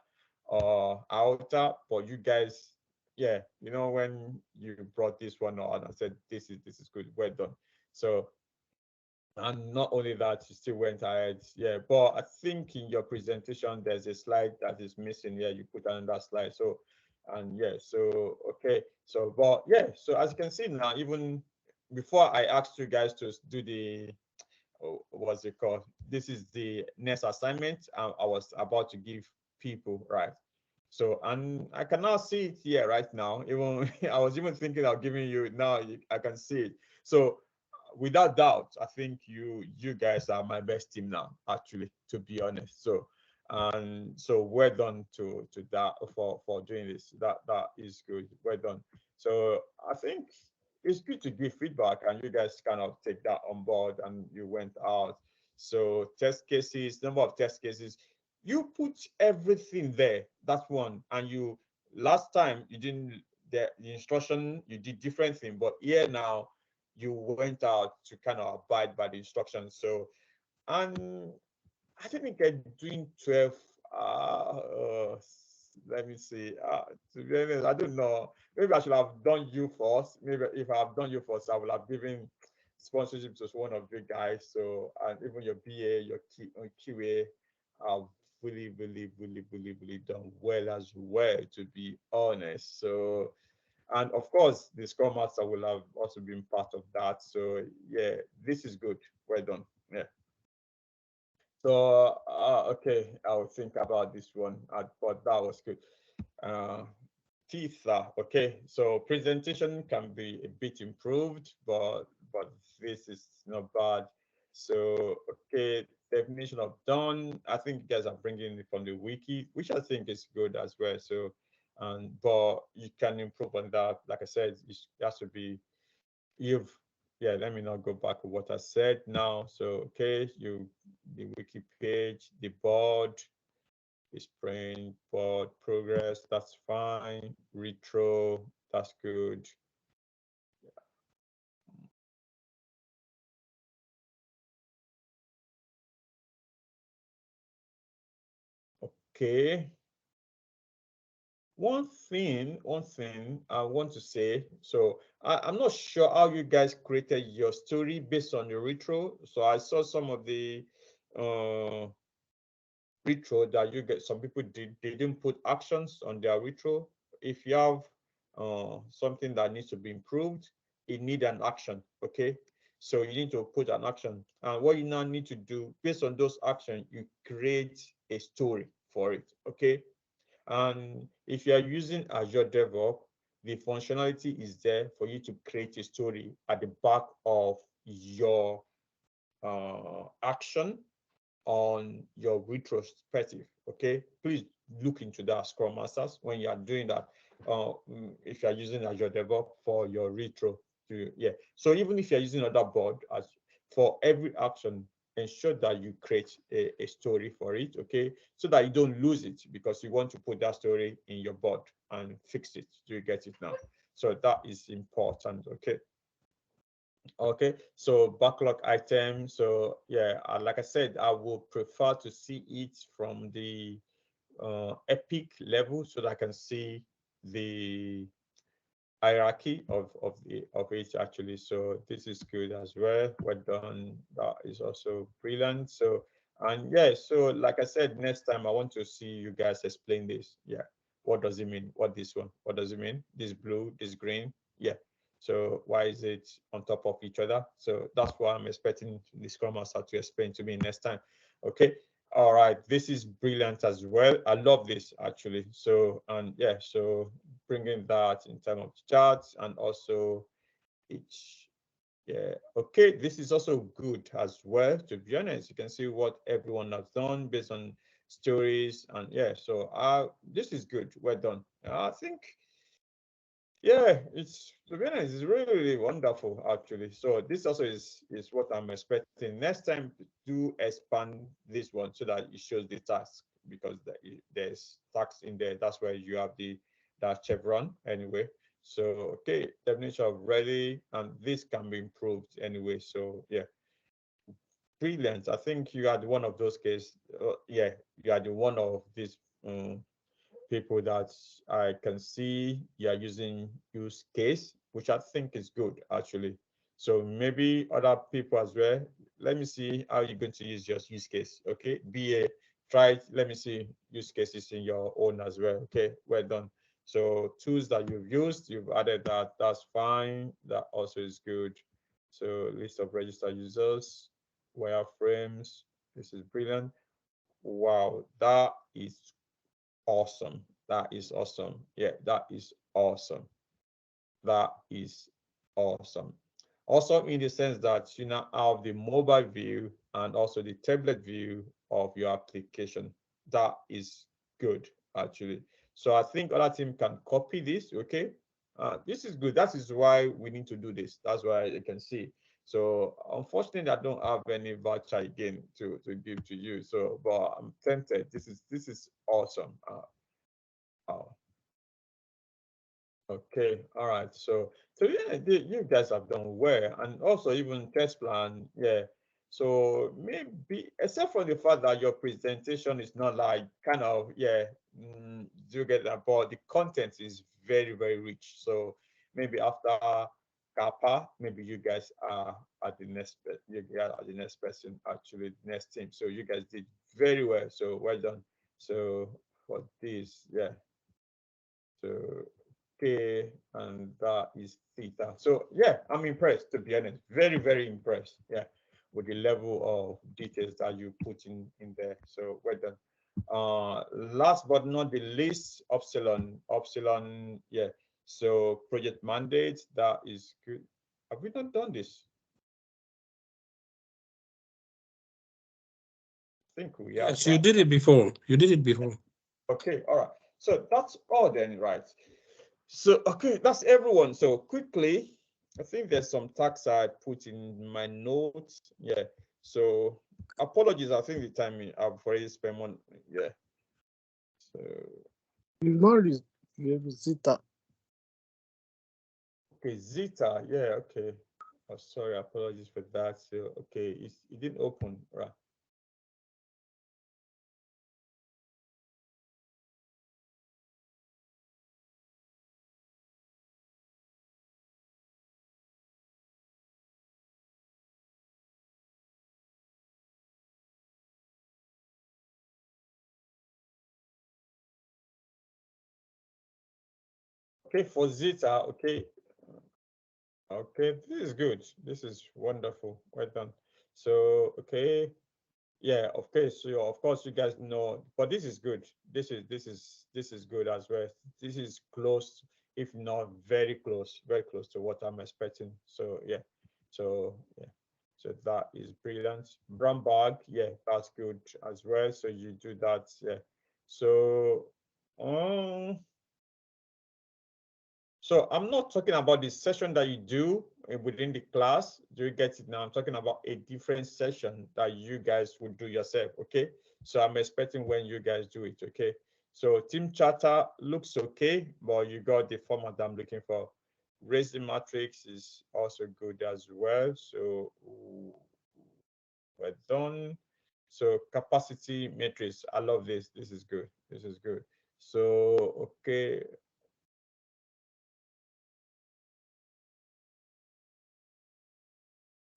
or outer, but you guys, yeah, when you brought this one on, I said this is good, well done. So and not only that, you still went ahead, yeah, but I think in your presentation there's a slide that is missing. Yeah, you put another slide. So and yeah, so okay, so but yeah, so as you can see now, even before I asked you guys to do the what's it called, this is the next assignment I was about to give people, right? So and I can now see it here right now. Even I was even thinking of giving you now. I can see it. So without doubt, I think you guys are my best team now, actually, to be honest. So and so well done to that for doing this. That is good. Well done. So I think it's good to give feedback and you guys kind of take that on board and you went out. So test cases, number of test cases, you put everything there. That's one. And you last time you didn't the instruction, you did different thing, but here now you went out to kind of abide by the instructions. So, and I think I'm doing 12. Let me see. To be honest, I don't know. Maybe I should have done you first. Maybe if I have done you first, I will have given sponsorship to one of you guys. So, and even your BA, your QA, have really done well as well, to be honest. So, and of course, the Scrum Master will have also been part of that. So, yeah, this is good. Well done. Yeah. So, okay, I'll think about this one, but that was good. Uh, Tisa, okay, so presentation can be a bit improved, but this is not bad. So, okay, definition of done. I think you guys are bringing it from the wiki, which I think is good as well. So, but you can improve on that. Like I said, it has to be you've yeah, let me not go back to what I said now. So okay, the wiki page, the board, the sprint board progress, that's fine. Retro, that's good. Okay. One thing I want to say. So I'm not sure how you guys created your story based on the retro. So I saw some of the retro that you get, some people they didn't put actions on their retro. If you have something that needs to be improved, it need an action. Okay, so you need to put an action, and what you now need to do based on those actions, you create a story for it. Okay, and if you are using Azure DevOps, the functionality is there for you to create a story at the back of your action on your retrospective. Okay, please look into that, Scrum Masters, when you are doing that. If you are using Azure DevOps for your retro, yeah. So even if you're using another board, as for every action, ensure that you create a story for it. Okay, so that you don't lose it, because you want to put that story in your board and fix it. Do you get it now? So that is important. Okay. Okay, so backlog item. So yeah, like I said, I would prefer to see it from the Epic level, so that I can see the hierarchy of it actually. So this is good as well. Well done. That is also brilliant. So, and yeah, so like I said, next time I want to see you guys explain this. Yeah, what does it mean? What this one? What does it mean? This blue, this green. Yeah. So why is it on top of each other? So that's what I'm expecting the Scrum Master to explain to me next time. Okay. All right. This is brilliant as well. I love this actually. So, and yeah, so bringing that in terms of charts, and also each, yeah, okay, this is also good as well. To be honest, you can see what everyone has done based on stories, and yeah, so this is good. Well done. I think, yeah, it's, to be honest, it's really wonderful actually. So this also is what I'm expecting next time. Do expand this one so that it shows the task, because there's tax in there. That's where you have that chevron anyway. So okay, definition of ready, and this can be improved anyway. So yeah, brilliant. I think you are one of those cases. Yeah, you are the one of these people that I can see you are using use case, which I think is good actually. So maybe other people as well. Let me see how you're going to use your use case. Okay, BA, try it. Let me see use cases in your own as well. Okay, well done. So tools that you've used, you've added that. That's fine. That also is good. So list of registered users, wireframes. This is brilliant. Wow, that is awesome. That is awesome. Yeah, that is awesome. That is awesome. Also, in the sense that you now have the mobile view and also the tablet view of your application. That is good, actually. So I think other team can copy this. Okay, this is good. That is why we need to do this. That's why you can see. So unfortunately, I don't have any voucher again to give to you. So, but I'm tempted. This is awesome. Oh, Okay, all right. So yeah, you guys have done well, and also even test plan, yeah. So maybe except for the fact that your presentation is not like kind of yeah, do you get that? But the content is very very rich. So maybe after Kappa, maybe you guys are at the next you guys are the next person actually the next team. So you guys did very well. So well done. So for this, yeah. So K and that is theta. So yeah, I'm impressed to be honest. Very, very impressed. Yeah, with the level of details that you put in there. So well done. Last but not the least, Upsilon. Upsilon, yeah. So project mandate, that is good. Have we not done this? I think we have, Yes, you right? did it before. You did it before. Okay, all right. So that's all then, right? So, okay, that's everyone. So quickly, I think there's some tax I put in my notes. Yeah. So apologies. I think the timing I've already spent on. Yeah. So, Morris, you have Zeta. okay, Zeta. Yeah. Okay. Oh, sorry. Apologies for that. So, okay, it didn't open. Right. Okay, for Zeta. Okay. Okay, this is good. This is wonderful. Well done. So, okay. Yeah, of course. So of course you guys know, but this is good. This is good as well. This is close, if not very close to what I'm expecting. So yeah. So yeah. So that is brilliant. Brown bag, yeah, that's good as well. So you do that, yeah. So um so I'm not talking about the session that you do within the class. Do you get it now? I'm talking about a different session that you guys would do yourself. Okay. So I'm expecting when you guys do it. Okay. So team charter looks okay, but you got the format I'm looking for. Raise the matrix is also good as well. So we're done. So capacity matrix. I love this. This is good. This is good. So okay.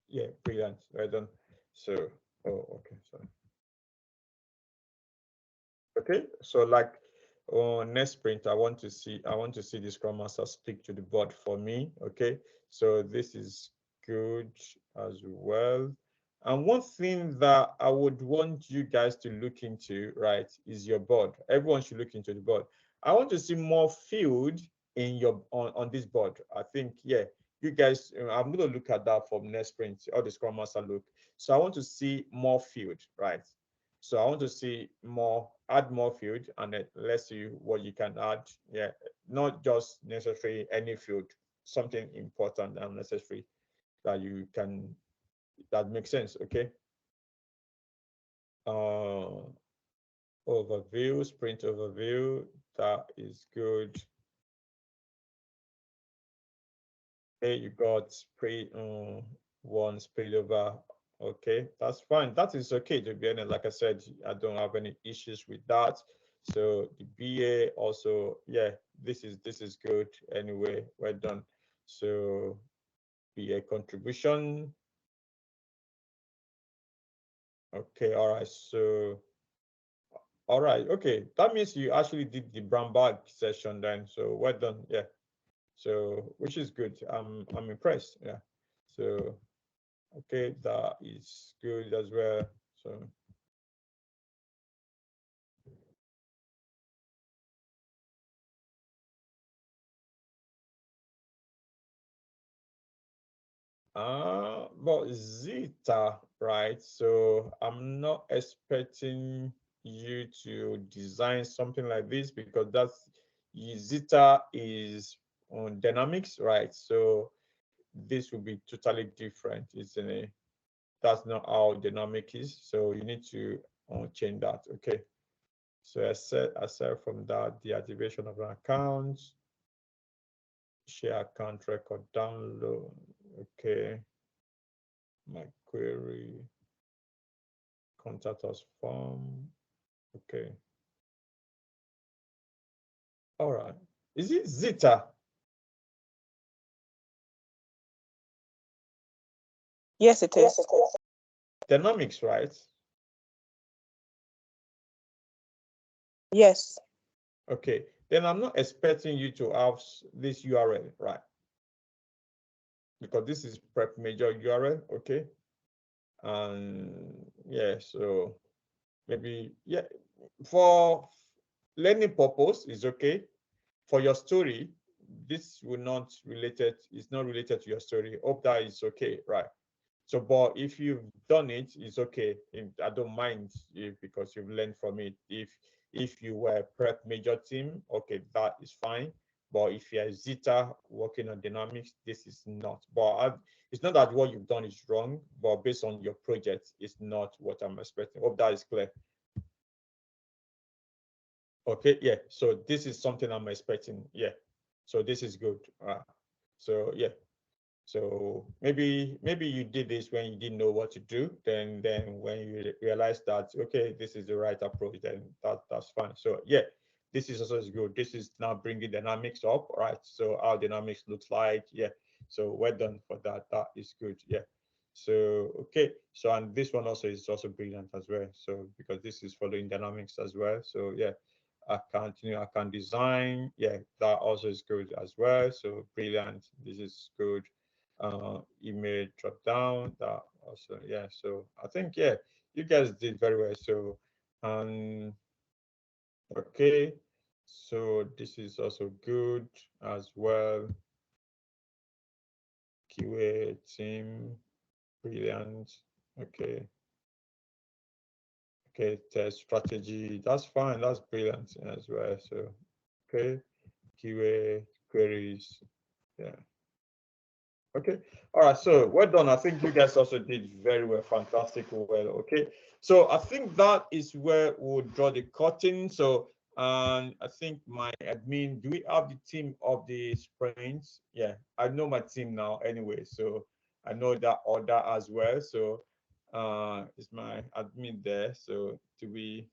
Yeah, brilliant. Well done. So, oh, okay, sorry. Okay, so like next sprint, I want to see the Scrum Master speak to the board for me. Okay, so this is good as well. And one thing that I would want you guys to look into, right, is your board. Everyone should look into the board. I want to see more field in your on this board. I think, yeah, you guys, I'm going to look at that from next sprint, or the Scrum Master look. So I want to see more field, right? So I want to see more, add more field, and then let's see what you can add. Yeah, not just necessarily any field, something important and necessary that you can, that makes sense. Okay. Uh, Overview, sprint overview, that is good. Okay, you got one spillover. Okay, that's fine. That is okay to be honest. Like I said, I don't have any issues with that. So the BA also, yeah, this is good anyway. Well done. So BA contribution. Okay, all right. So all right, okay. That means you actually did the brown bag session then. So well done. Yeah. So which is good. I'm impressed. Yeah. So okay, that is good as well. So but Zeta, right? So I'm not expecting you to design something like this because that's Zeta is on dynamics, right? So this will be totally different, isn't it? That's not how dynamic is. So you need to change that. Okay. So aside from that, the activation of an account. share account record download. Okay. My query. Contact us form. Okay. All right. Is it Zeta? Yes, it is. Dynamics, right? Yes. Okay. Then I'm not expecting you to have this URL, right? Because this is prep major URL, okay? And yeah, so maybe, yeah, for learning purpose is okay. For your story, this will not related, it's not related to your story. Hope that is okay, right? So, but if you've done it, it's okay. I don't mind if, because you've learned from it. If you were a prep major team, okay, that is fine. But if you're Zeta working on dynamics, this is not. But it's not that what you've done is wrong, but based on your project, it's not what I'm expecting. Hope that is clear. Okay, yeah. So this is something I'm expecting. Yeah. So this is good. So yeah. So maybe you did this when you didn't know what to do. Then when you realize that okay, this is the right approach, then that's fine. So yeah, this is also good. This is now bringing dynamics up, right? So how dynamics looks like, yeah. So well done for that. That is good. Yeah. So okay. So and this one also is also brilliant as well. So because this is following dynamics as well. So yeah. Account design, yeah, that also is good as well. So brilliant. This is good. Email drop down, that also, yeah. So I think, yeah, you guys did very well. So okay, so this is also good as well. QA team, brilliant. Okay. Okay, test strategy, that's fine, that's brilliant as well. So okay, QA queries, yeah. Okay. All right. So well done. I think you guys also did very well. Fantastic. Well, okay. So I think that is where we'll draw the curtain. So I think my admin, do we have the team of the sprints? Yeah, I know my team now anyway. So I know that order as well. So is my admin there? So do we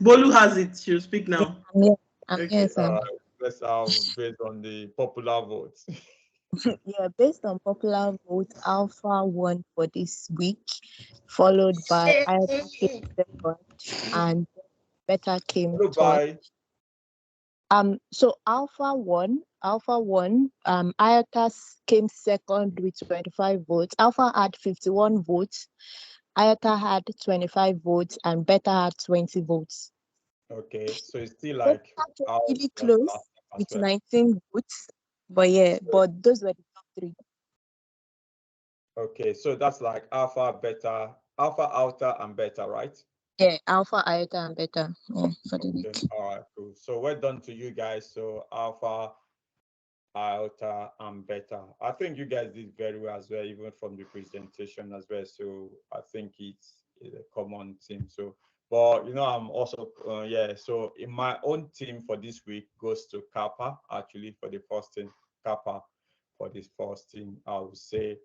Bolu has it. She'll speak now. Yeah, I'm Okay. here, sir. let's have based on the popular votes. Yeah, based on popular vote, Alpha won for this week, followed by Iota came second and Beta came Followed third. by So Alpha won. Iota came second with 25 votes. Alpha had 51 votes. Iota had 25 votes, and Beta had 20 votes. okay, so it's still Beta like was out really was close last as with well. 19 votes, but yeah, but those were the top three. Okay, so that's like alpha, beta, alpha, outer, and beta, right? Yeah, Alpha, Iota, and Beta. Yeah, for the Okay, week. all right, cool. So well done to you guys. So alpha, iota, and beta. I think you guys did very well as well, even from the presentation as well. So I think it's a common theme. So, but you know, I'm also yeah. So in my own team for this week goes to Kappa actually for the first team. Kappa for this first team, I would say.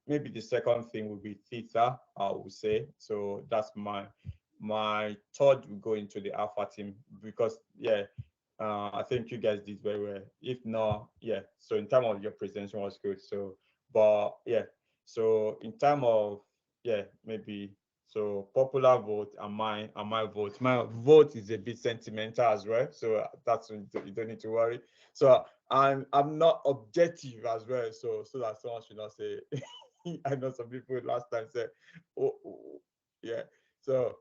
Maybe the second thing would be theta, I would say. So that's my third will go into the alpha team because yeah, I think you guys did very well. If not, yeah. So in terms of your presentation was good. So, but yeah. So in terms of yeah, maybe so popular vote and my vote. My vote is a bit sentimental as well. So that's you don't need to worry. So I'm not objective as well. So that someone should not say. I know some people last time said, oh yeah. So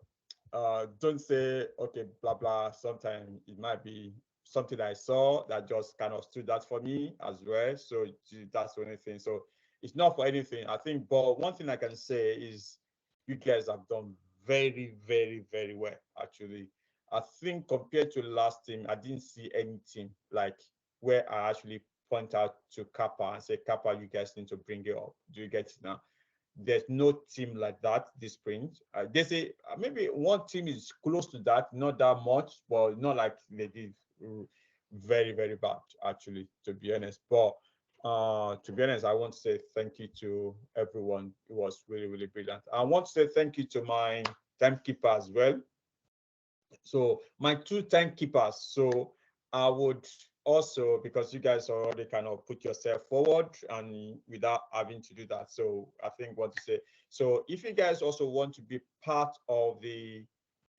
don't say okay blah blah. Sometimes it might be something I saw that just kind of stood out for me as well. So that's the only thing. So it's not for anything, I think. But one thing I can say is you guys have done very, very, very well, actually. I think compared to last team, I didn't see any team like where I actually point out to Kappa and say, Kappa, you guys need to bring it up. Do you get it now? There's no team like that this sprint. They say maybe one team is close to that, not that much, but not like they did very, very bad, actually, to be honest. But to be honest, I want to say thank you to everyone. It was really, really brilliant. I want to say thank you to my timekeeper as well. So my two timekeepers. So I would also, because you guys already kind of put yourself forward and without having to do that. So I think what to say. So if you guys also want to be part of the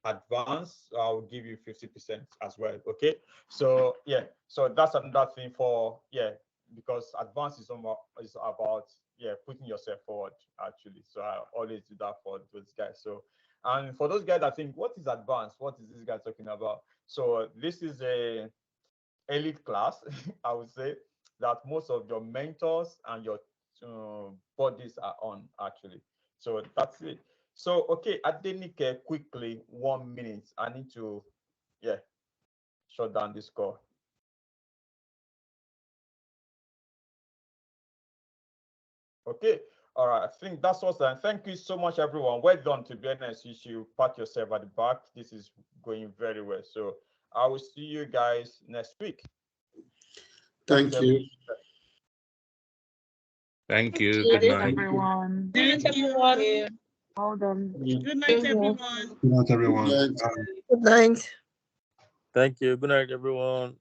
advance, I'll give you 50% as well. Okay. So yeah, so that's another thing for, yeah, because advance is about yeah, putting yourself forward actually. So I always do that for those guys. So and for those guys, I think, what is advance? What is this guy talking about? So this is a elite class, I would say, that most of your mentors and your bodies are on actually. So that's it. So okay, Adenike, quickly, 1 minute. I need to, yeah, shut down this call. Okay. All right. I think that's awesome. Thank you so much, everyone. Well done. To be honest, you should pat yourself at the back. This is going very well. So I will see you guys next week. Thank you. Thank you. Good Good night, night. everyone. Good night, everyone. Well done. Good night, everyone. Good night, everyone. Good night. Thank you. Good night, everyone.